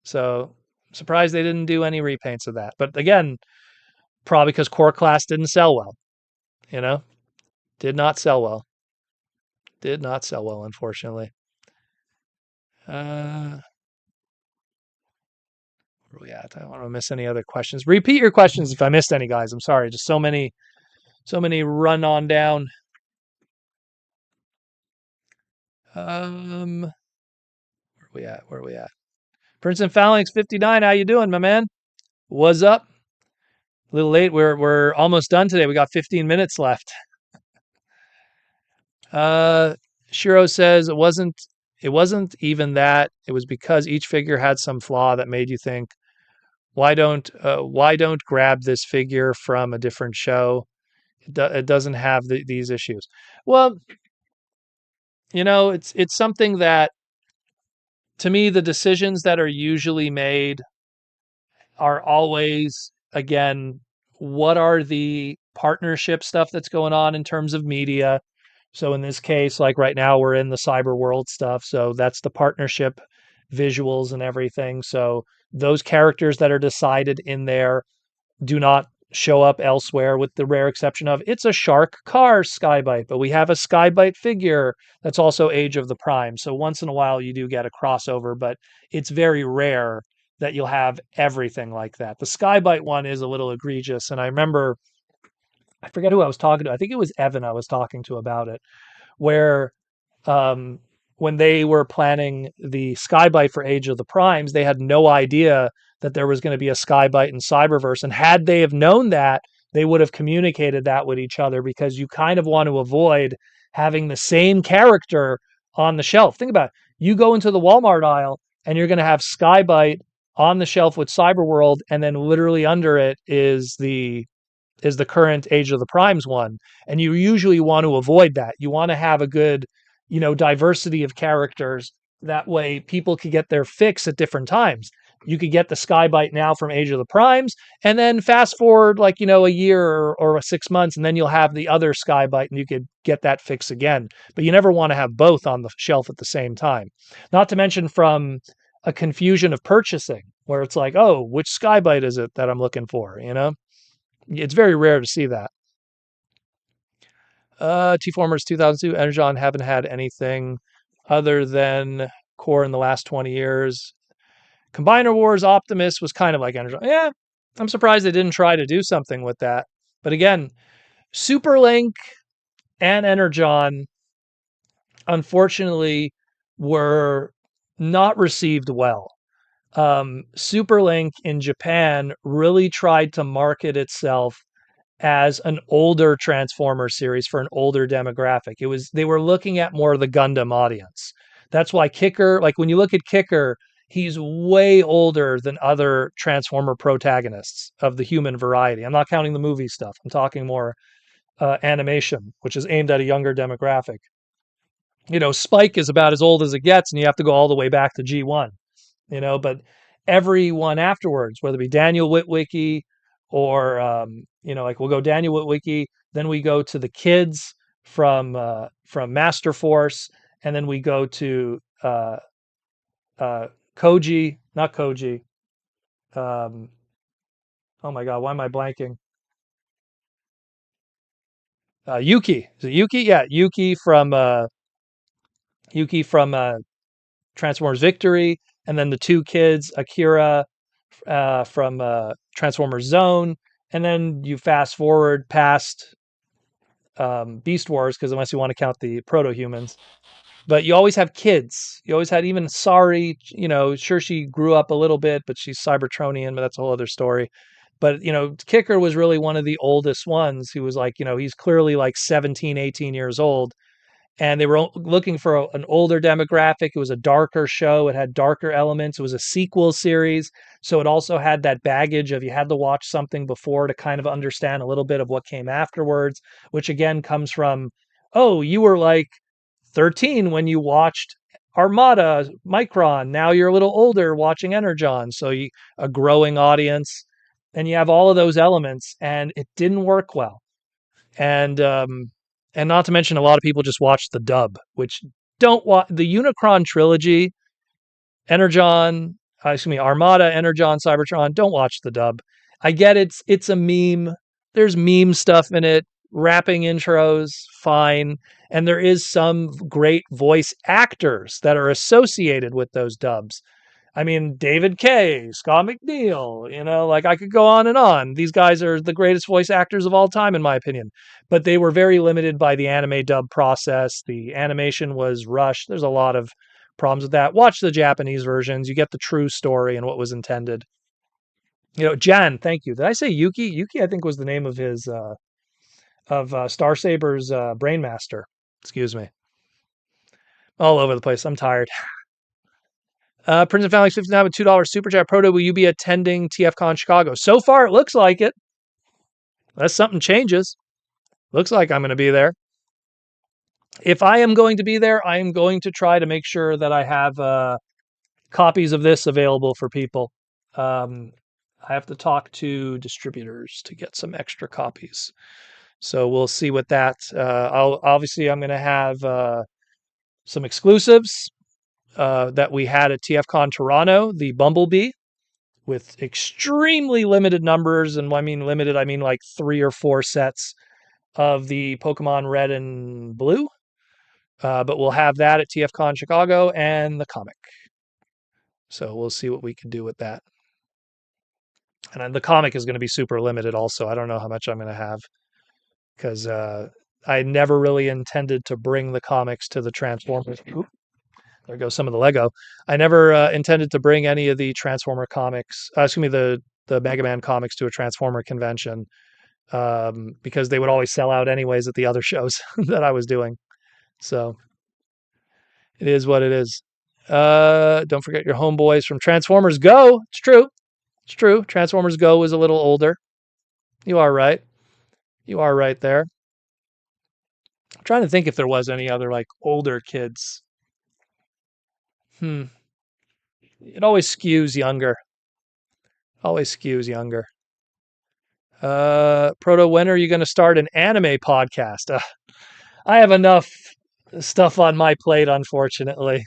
So, surprised they didn't do any repaints of that. But again, probably because core class didn't sell well. Did not sell well. Did not sell well, unfortunately. Where are we at? I don't want to miss any other questions. Repeat your questions if I missed any, guys. I'm sorry. Just so many run on down. Where are we at? Where are we at? Prince and Phalanx 59. How you doing, my man? What's up? A little late. We're almost done today. We got 15 minutes left. Shiro says it wasn't even that. It was because each figure had some flaw that made you think, why don't grab this figure from a different show? It doesn't have these issues. Well, it's something that, to me, the decisions that are usually made are always, again, what are the partnership stuff that's going on in terms of media? So in this case, like right now, we're in the cyber world stuff. So that's the partnership visuals and everything. So those characters that are decided in there do not show up elsewhere, with the rare exception of it's a Shark Car Skybite, but we have a Skybite figure that's also Age of the Prime. So once in a while you do get a crossover, but it's very rare that you'll have everything like that. The Skybite one is a little egregious, and I remember, I forget who I was talking to. I think it was Evan I was talking to about it, where um, when they were planning the Skybite for Age of the Primes, they had no idea that there was going to be a Skybite in Cyberverse. And had they have known that, they would have communicated that with each other, because you kind of want to avoid having the same character on the shelf. Think about it. You go into the Walmart aisle and you're going to have Skybite on the shelf with Cyberworld, and then literally under it is the current Age of the Primes one. And you usually want to avoid that. You want to have a good, diversity of characters. That way people can get their fix at different times. You could get the Skybite now from Age of the Primes, and then fast forward like, a year or 6 months, and then you'll have the other Skybite and you could get that fix again. But you never want to have both on the shelf at the same time. Not to mention from a confusion of purchasing where it's like, oh, which Skybite is it that I'm looking for? It's very rare to see that. T-Formers 2002, Energon haven't had anything other than Core in the last 20 years. Combiner Wars Optimus was kind of like Energon. Yeah, I'm surprised they didn't try to do something with that. But again, Superlink and Energon, unfortunately, were not received well. Superlink in Japan really tried to market itself as an older Transformer series for an older demographic. They were looking at more of the Gundam audience. That's why Kicker, like when you look at Kicker, he's way older than other Transformer protagonists of the human variety. I'm not counting the movie stuff. I'm talking more animation, which is aimed at a younger demographic. Spike is about as old as it gets, and you have to go all the way back to G1. But everyone afterwards, whether it be Daniel Witwicky or, like we'll go Daniel Witwicky, then we go to the kids from Master Force, and then we go to Koji, not Koji. Um, oh my God, why am I blanking? Yuki. Is it Yuki? Yeah, Yuki from Transformers Victory, and then the two kids, Akira from Transformers Zone, and then you fast forward past Beast Wars, because unless you want to count the proto humans, but you always have kids. You always had even Sari. Sure she grew up a little bit, but she's Cybertronian, but that's a whole other story. But Kicker was really one of the oldest ones. He was like, he's clearly like 17, 18 years old, and they were looking for an older demographic. It was a darker show. It had darker elements. It was a sequel series. So it also had that baggage of you had to watch something before to kind of understand a little bit of what came afterwards, which again comes from, oh, you were like 13 when you watched Armada, Micron. Now you're a little older watching Energon. So a growing audience. And you have all of those elements, and it didn't work well. And not to mention a lot of people just watch the dub, which don't watch the Unicron trilogy, Armada, Energon, Cybertron. Don't watch the dub. I get it's a meme. There's meme stuff in it, rapping intros, fine, and there is some great voice actors that are associated with those dubs. I mean, David Kaye, Scott McNeil, like I could go on and on. These guys are the greatest voice actors of all time, in my opinion. But they were very limited by the anime dub process. The animation was rushed. There's a lot of problems with that. Watch the Japanese versions. You get the true story and what was intended. Jan, thank you. Did I say Yuki? Yuki, I think, was the name of his, Star Saber's Brainmaster. Excuse me. All over the place. I'm tired. Prince of Family 59 with $2 super chat. Proto, will you be attending TFCon Chicago? So far, it looks like it. Unless something changes. Looks like I'm going to be there. If I am going to be there, I am going to try to make sure that I have copies of this available for people. I have to talk to distributors to get some extra copies. So we'll see what that. I'm going to have some exclusives that we had at TFCon Toronto, the Bumblebee, with extremely limited numbers. And I mean limited, I mean like 3 or 4 sets of the Pokemon Red and Blue. But we'll have that at TFCon Chicago and the comic. So we'll see what we can do with that. And then the comic is going to be super limited also. I don't know how much I'm going to have because I never really intended to bring the comics to the Transformers. Oop, there goes some of the Lego. I never intended to bring any of the Transformer comics, the Mega Man comics to a Transformer convention because they would always sell out anyways at the other shows that I was doing. So it is what it is. Don't forget your homeboys from Transformers Go. It's true. It's true. Transformers Go was a little older. You are right. You are right there. I'm trying to think if there was any other like older kids. It always skews younger. Always skews younger. Proto, when are you going to start an anime podcast? I have enough stuff on my plate, unfortunately.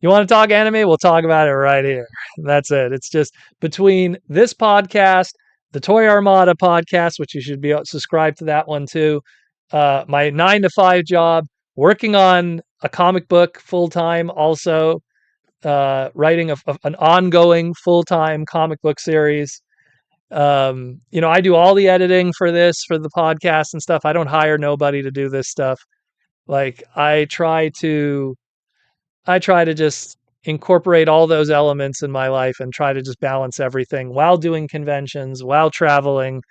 You want to talk anime? We'll talk about it right here. That's it. It's just between this podcast, the Toy Armada podcast, which you should be subscribed to that one too. My 9 to 5 job, working on a comic book full time, also writing an ongoing full time comic book series. I do all the editing for this for the podcast and stuff. I don't hire nobody to do this stuff. Like I try to just incorporate all those elements in my life and try to just balance everything while doing conventions, while traveling.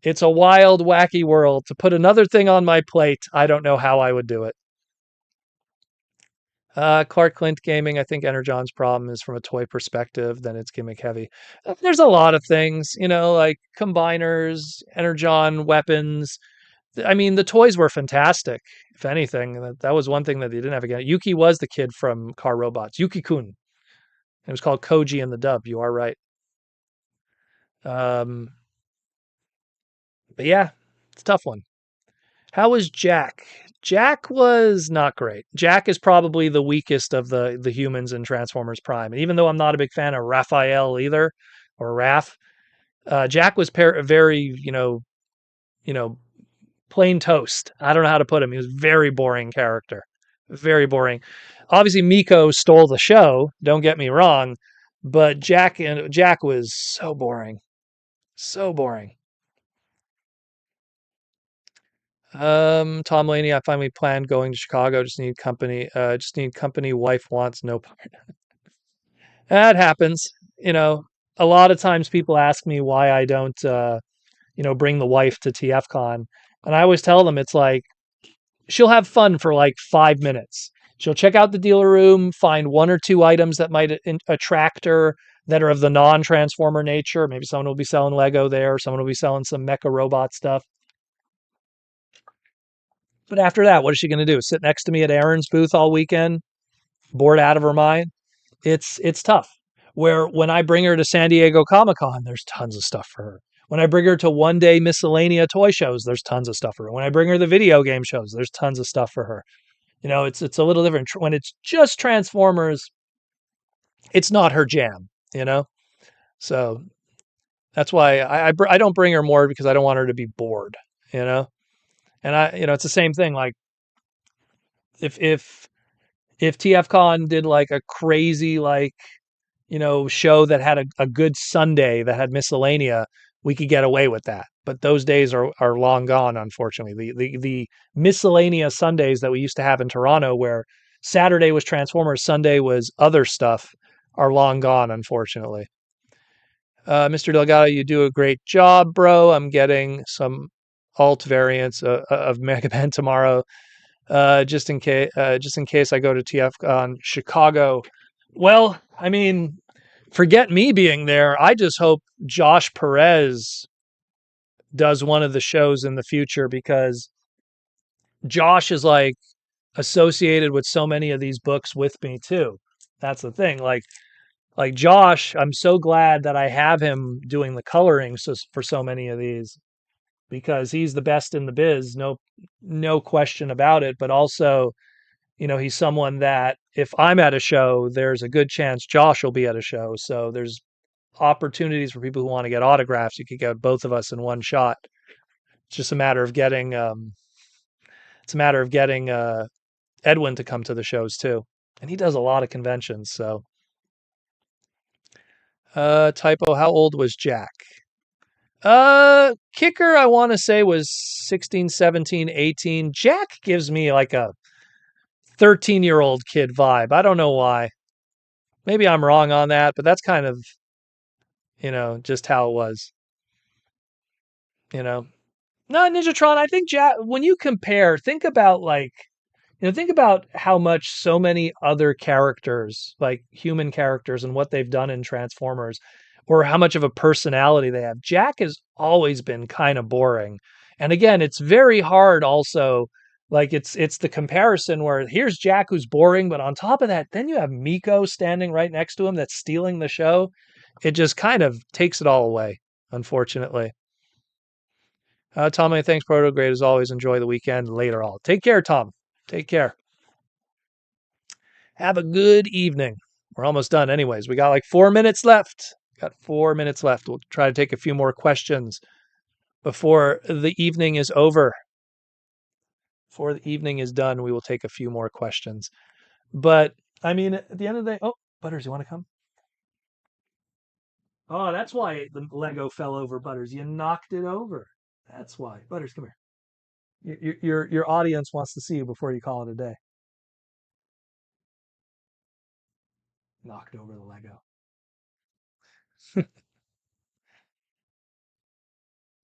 It's a wild, wacky world. To put another thing on my plate, I don't know how I would do it. Clark Clint Gaming, I think Energon's problem is from a toy perspective, then it's gimmick heavy. There's a lot of things, like combiners, Energon weapons. I mean, the toys were fantastic. If anything, that was one thing that they didn't have again. Yuki was the kid from Car Robots, Yuki Kun. It was called Koji in the dub. You are right. Um, but yeah, it's a tough one. How was Jack? Jack was not great. Jack is probably the weakest of the humans in Transformers Prime. And even though I'm not a big fan of Raphael either, or Raph, Jack was very, you know, plain toast. I don't know how to put him. He was a very boring character. Very boring. Obviously, Miko stole the show. Don't get me wrong, but Jack was so boring. So boring. Tom Laney, I finally planned going to Chicago. Just need company. Just need company. Wife wants no part. That happens. You know, a lot of times people ask me why I don't, bring the wife to TFCon, and I always tell them it's like she'll have fun for like 5 minutes. She'll check out the dealer room, find one or two items that might attract her that are of the non-transformer nature. Maybe someone will be selling Lego there. Someone will be selling some mecha robot stuff. But after that, what is she going to do? Sit next to me at Aaron's booth all weekend, bored out of her mind? It's tough. Where when I bring her to San Diego Comic Con, there's tons of stuff for her. When I bring her to one day miscellanea toy shows, there's tons of stuff for her. When I bring her to video game shows, there's tons of stuff for her. It's a little different when it's just Transformers. It's not her jam, So that's why I don't bring her more because I don't want her to be bored, you know. And it's the same thing. Like if TFCon did like a crazy show that had a good Sunday that had miscellanea, we could get away with that. But those days are long gone, unfortunately. The miscellanea Sundays that we used to have in Toronto, where Saturday was Transformers, Sunday was other stuff, are long gone, unfortunately. Mr. Delgado, you do a great job, bro. I'm getting some alt variants of Mega Man tomorrow, just in case I go to TF on Chicago. Well, I mean, forget me being there. I just hope Josh Perez does one of the shows in the future because Josh is like associated with so many of these books with me too. That's the thing. Like Josh, I'm so glad that I have him doing the coloring for so many of these because he's the best in the biz, no question about it. But also, he's someone that if I'm at a show, there's a good chance Josh will be at a show. So there's opportunities for people who want to get autographs. You could get both of us in one shot. It's just a matter of getting Edwin to come to the shows too, and he does a lot of conventions. So, typo. How old was Jack? Kicker, I want to say was 16, 17, 18. Jack gives me like a 13-year-old kid vibe. I don't know why. Maybe I'm wrong on that, but that's kind of, just how it was. No, Ninjatron, I think Jack, when you compare, think about how much so many other characters, like human characters and what they've done in Transformers, or how much of a personality they have. Jack has always been kind of boring. And again, it's very hard also, like it's the comparison where here's Jack who's boring, but on top of that, then you have Miko standing right next to him that's stealing the show. it just kind of takes it all away, unfortunately. Tom, thanks, Proto. Great as always. Enjoy the weekend. Later, all. Take care, Tom. Take care. Have a good evening. We're almost done, anyways. We got like 4 minutes left. Got 4 minutes left. We'll try to take a few more questions before the evening is over. Before the evening is done, we will take a few more questions. But I mean, at the end of the day, oh, Butters, you want to come? Oh, that's why the Lego fell over, Butters. You knocked it over. That's why. Butters, come here. Your audience wants to see you before you call it a day. Knocked over the Lego.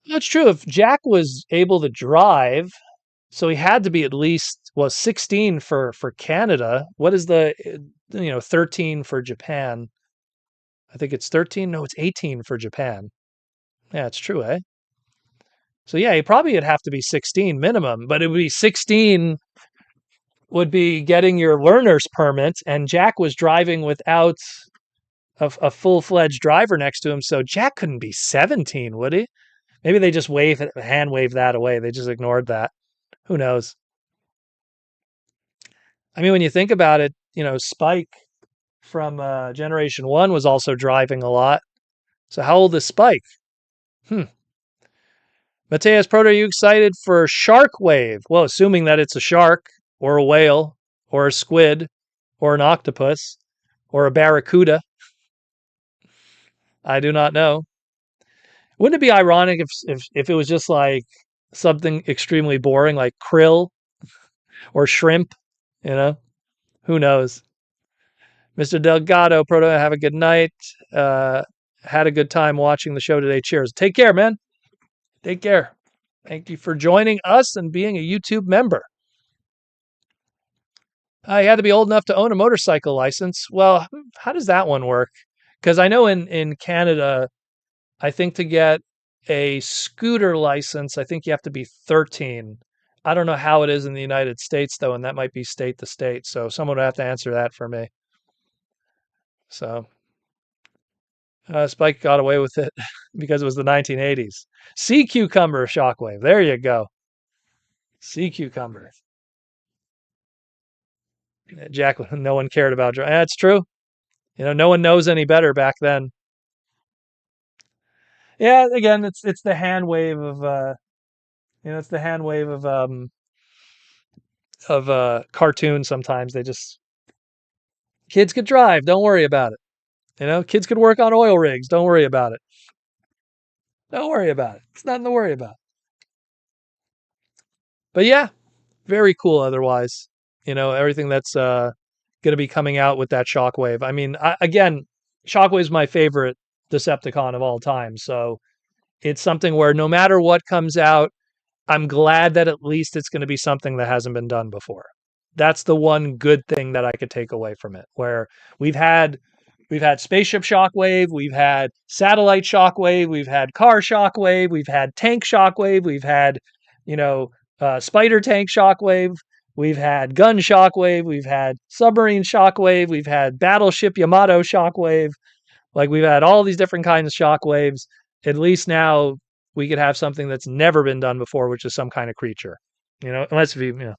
That's true. If Jack was able to drive, so he had to be at least 16 for Canada. What is the 13 for Japan? I think it's 13. No, it's 18 for Japan. Yeah, it's true, eh? So yeah, he probably would have to be 16 minimum, but it would be 16 would be getting your learner's permit, and Jack was driving without a full-fledged driver next to him, so Jack couldn't be 17, would he? Maybe they just hand wave that away. They just ignored that. Who knows? I mean, when you think about it, Spike from Generation 1 was also driving a lot. So how old is Spike? Mateus Proto, are you excited for Shark Wave? Well, assuming that it's a shark or a whale or a squid or an octopus or a barracuda. I do not know. Wouldn't it be ironic if it was just like something extremely boring like krill or shrimp, you know? Who knows? Mr. Delgado, Proto, have a good night. Had a good time watching the show today. Cheers. Take care, man. Take care. Thank you for joining us and being a YouTube member. You had to be old enough to own a motorcycle license. Well, how does that one work? Because I know in Canada, I think to get a scooter license, I think you have to be 13. I don't know how it is in the United States, though, and that might be state to state. So someone would have to answer that for me. So Spike got away with it because it was the 1980s. Sea cucumber shockwave. There you go. Sea cucumber. Jack, no one cared about. That's true. No one knows any better back then. Yeah, again, it's the hand wave of it's the hand wave of cartoons. Sometimes they just kids could drive. Don't worry about it. Kids could work on oil rigs. Don't worry about it. Don't worry about it. It's nothing to worry about. But yeah, very cool. Otherwise, everything that's going to be coming out with that Shockwave. I mean, again, Shockwave's my favorite Decepticon of all time. So it's something where no matter what comes out, I'm glad that at least it's going to be something that hasn't been done before. That's the one good thing that I could take away from it. Where we've had spaceship Shockwave, we've had satellite Shockwave, we've had car Shockwave, we've had tank Shockwave, we've had spider tank Shockwave, we've had gun Shockwave, we've had submarine Shockwave, we've had battleship Yamato Shockwave. Like we've had all these different kinds of Shockwaves. At least now we could have something that's never been done before, which is some kind of creature. Unless if you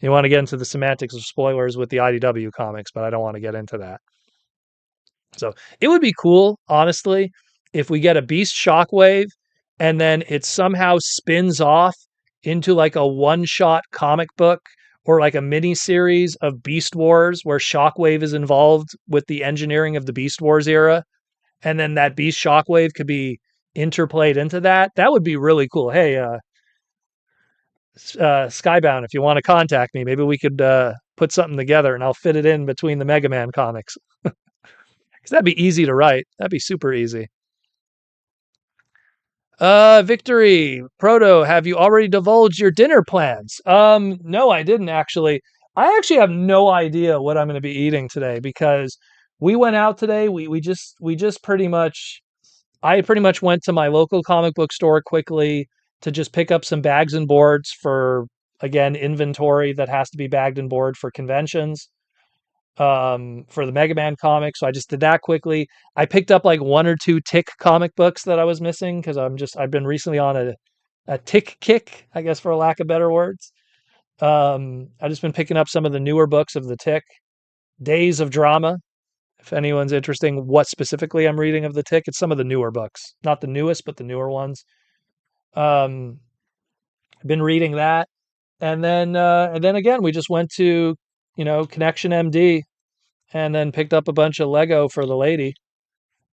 want to get into the semantics of spoilers with the IDW comics, but I don't want to get into that. So it would be cool, honestly, if we get a Beast Shockwave and then it somehow spins off into like a one-shot comic book or like a mini series of Beast Wars where Shockwave is involved with the engineering of the Beast Wars era, and then that Beast Shockwave could be interplayed into that. That would be really cool. Hey, Skybound, if you want to contact me, maybe we could put something together and I'll fit it in between the Mega Man comics. Because that'd be easy to write. That'd be super easy. Victory, Proto, have you already divulged your dinner plans? No, I didn't actually. I actually have no idea what I'm going to be eating today because we went out today. We just pretty much, I pretty much went to my local comic book store quickly to just pick up some bags and boards for, again, inventory that has to be bagged and board for conventions. for the Mega Man comic. So I just did that quickly. I picked up like one or two Tick comic books that I was missing because I've been recently on a Tick kick, I guess for a lack of better words. I've just been picking up some of the newer books of the Tick. Days of Drama. If anyone's interesting, what specifically I'm reading of the Tick, it's some of the newer books, not the newest, but the newer ones. Um, I've been reading that, and then again, we just went to, Connection MD, and then picked up a bunch of Lego for the lady,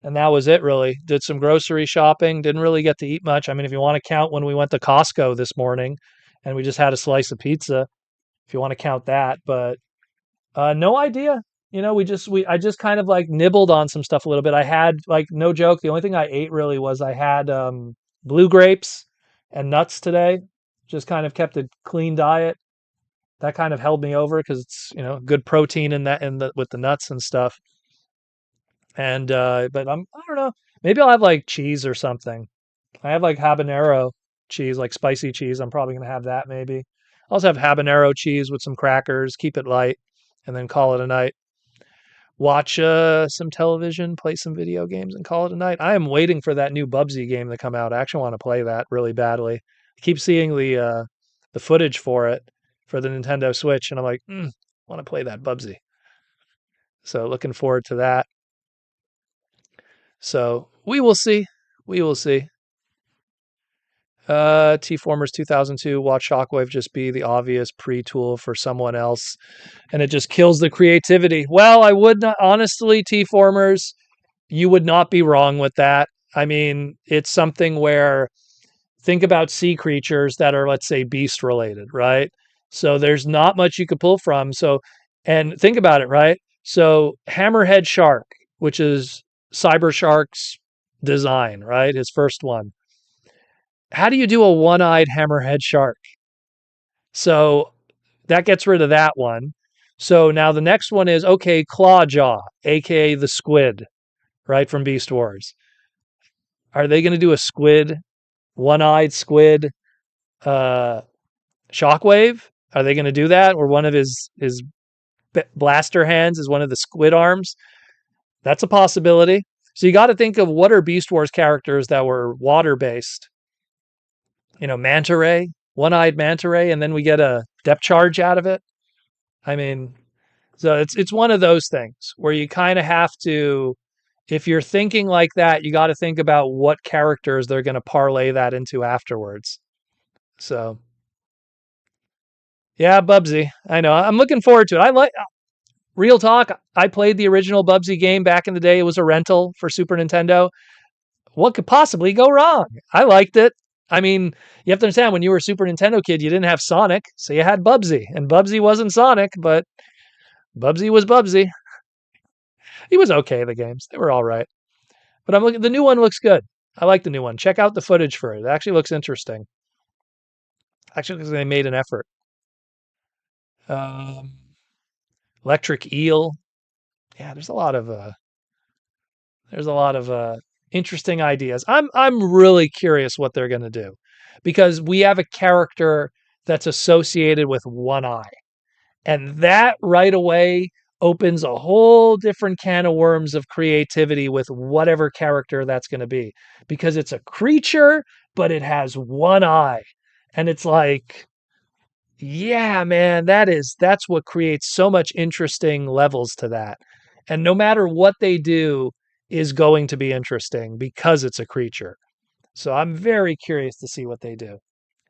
and that was it really. Did some grocery shopping. Didn't really get to eat much. I mean, if you want to count when we went to Costco this morning, and we just had a slice of pizza, if you want to count that, but no idea. I just kind of like nibbled on some stuff a little bit. I had like no joke. The only thing I ate really was I had blue grapes and nuts today. Just kind of kept a clean diet. That kind of held me over because it's good protein in that in the with the nuts and stuff. And but I don't know. Maybe I'll have like cheese or something. I have like habanero cheese, like spicy cheese. I'm probably gonna have that maybe. I'll also have habanero cheese with some crackers. Keep it light, and then call it a night. Watch some television, play some video games, and call it a night. I am waiting for that new Bubsy game to come out. I actually want to play that really badly. I keep seeing the footage for it for the Nintendo Switch, and I'm like, want to play that Bubsy. So looking forward to that. So we will see. We will see. T-Formers 2002. Watch Shockwave just be the obvious pre-tool for someone else, and it just kills the creativity. Well, I would not honestly, T-Formers. You would not be wrong with that. I mean, it's something where think about sea creatures that are, let's say, beast related, right? So there's not much you could pull from. So, and think about it, right? So, Hammerhead Shark, which is Cyber Shark's design, right? His first one. How do you do a one eyed hammerhead shark? So, that gets rid of that one. So, now the next one is okay, Clawjaw, aka the squid, right? From Beast Wars. Are they going to do a squid, one-eyed squid, uh, Shockwave? Are they going to do that? Or one of his blaster hands is one of the squid arms? That's a possibility. So you got to think of what are Beast Wars characters that were water based. Manta Ray, one-eyed Manta Ray, and then we get a depth charge out of it. I mean, so it's one of those things where you kind of have to, if you're thinking like that, you got to think about what characters they're going to parlay that into afterwards. So, yeah, Bubsy. I know. I'm looking forward to it. I like real talk. I played the original Bubsy game back in the day. It was a rental for Super Nintendo. What could possibly go wrong? I liked it. I mean, you have to understand when you were a Super Nintendo kid, you didn't have Sonic, so you had Bubsy, and Bubsy wasn't Sonic, but Bubsy was Bubsy. He was okay. The games they were all right. But I'm looking. The new one looks good. I like the new one. Check out the footage for it. It actually looks interesting. Actually, because they made an effort. Um, Electric Eel. Yeah, there's a lot of interesting ideas. I'm really curious what they're going to do because we have a character that's associated with one eye, and that right away opens a whole different can of worms of creativity with whatever character that's going to be because it's a creature but it has one eye, and it's like, yeah, man, that's what creates so much interesting levels to that. And no matter what they do is going to be interesting because it's a creature. So I'm very curious to see what they do.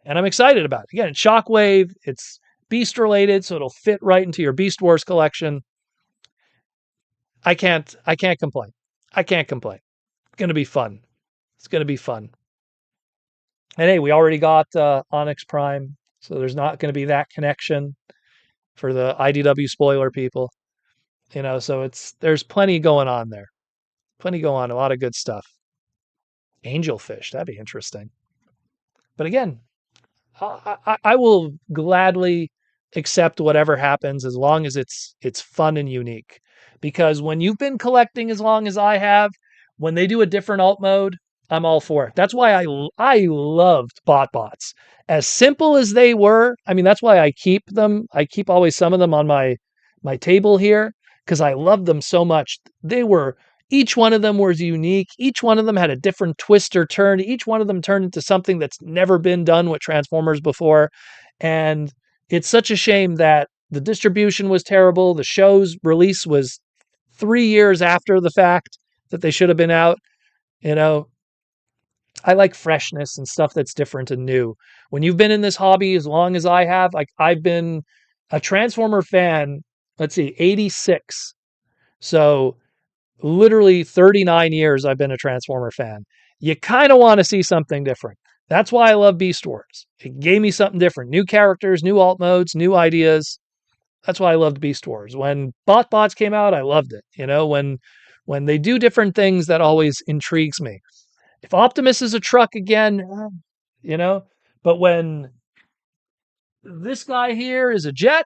And I'm excited about it. Again, it's Shockwave, it's beast related, so it'll fit right into your Beast Wars collection. I can't complain. I can't complain. It's gonna be fun. It's gonna be fun. And hey, we already got Onyx Prime, so there's not gonna be that connection for the IDW spoiler people. So there's plenty going on there. Plenty going on, a lot of good stuff. Angelfish, that'd be interesting. But again, I will gladly accept whatever happens as long as it's fun and unique. Because when you've been collecting as long as I have, when they do a different alt mode, I'm all for it. That's why I loved bots. As simple as they were, I mean that's why I keep them. I keep always some of them on my table here because I loved them so much. Each one of them was unique. Each one of them had a different twist or turn. Each one of them turned into something that's never been done with Transformers before. And it's such a shame that the distribution was terrible. The show's release was 3 years after the fact that they should have been out. You know, I like freshness and stuff that's different and new. When you've been in this hobby as long as I have, like I've been a Transformer fan, let's see, 86. So literally 39 years I've been a Transformer fan. You kind of want to see something different. That's why I love Beast Wars. It gave me something different. New characters, new alt modes, new ideas. That's why I loved Beast Wars. When BotBots came out, I loved it. When they do different things, that always intrigues me. If Optimus is a truck again, you know, but when this guy here is a jet,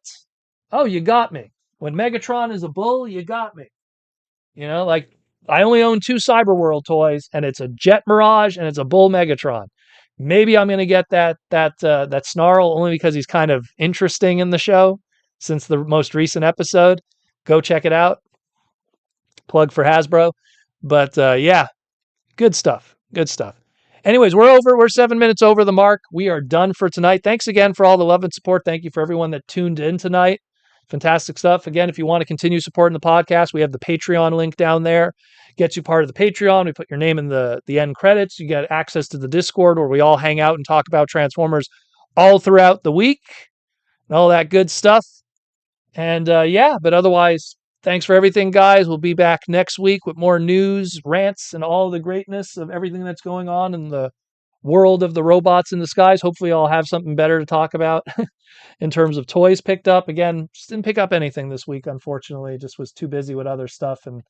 oh, you got me. When Megatron is a bull, you got me. Like I only own 2 Cyberworld toys, and it's a Jet Mirage and it's a Bull Megatron. Maybe I'm gonna get that Snarl only because he's kind of interesting in the show since the most recent episode. Go check it out. Plug for Hasbro. But yeah, good stuff. Good stuff. Anyways, we're 7 minutes over the mark. We are done for tonight. Thanks again for all the love and support. Thank you for everyone that tuned in tonight. Fantastic stuff. Again, if you want to continue supporting the podcast, we have the Patreon link down there. Gets you part of the Patreon. We put your name in the end credits. You get access to the Discord where we all hang out and talk about Transformers all throughout the week and all that good stuff. And yeah, but otherwise, thanks for everything, guys. We'll be back next week with more news, rants, and all the greatness of everything that's going on in the world of the robots in the skies. Hopefully, I'll have something better to talk about in terms of toys picked up. Again, just didn't pick up anything this week, unfortunately. Just was too busy with other stuff. And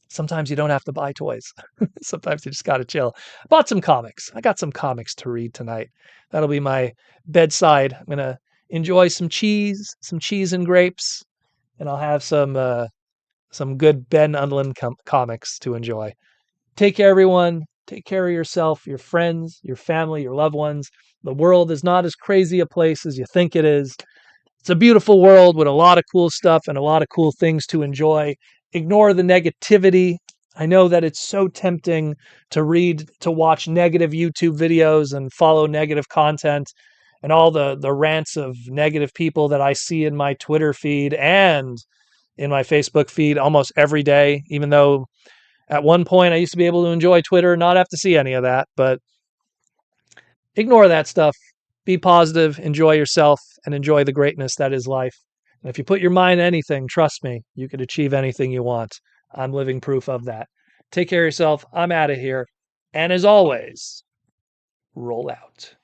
sometimes you don't have to buy toys. Sometimes you just got to chill. Bought some comics. I got some comics to read tonight. That'll be my bedside. I'm going to enjoy some cheese and grapes, and I'll have some good Ben Unlin comics to enjoy. Take care, everyone. Take care of yourself, your friends, your family, your loved ones. The world is not as crazy a place as you think it is. It's a beautiful world with a lot of cool stuff and a lot of cool things to enjoy. Ignore the negativity. I know that it's so tempting to watch negative YouTube videos and follow negative content and all the rants of negative people that I see in my Twitter feed and in my Facebook feed almost every day, even though at one point I used to be able to enjoy Twitter and not have to see any of that. But ignore that stuff. Be positive, enjoy yourself, and enjoy the greatness that is life. And if you put your mind to anything, trust me, you can achieve anything you want. I'm living proof of that. Take care of yourself. I'm out of here. And as always, roll out.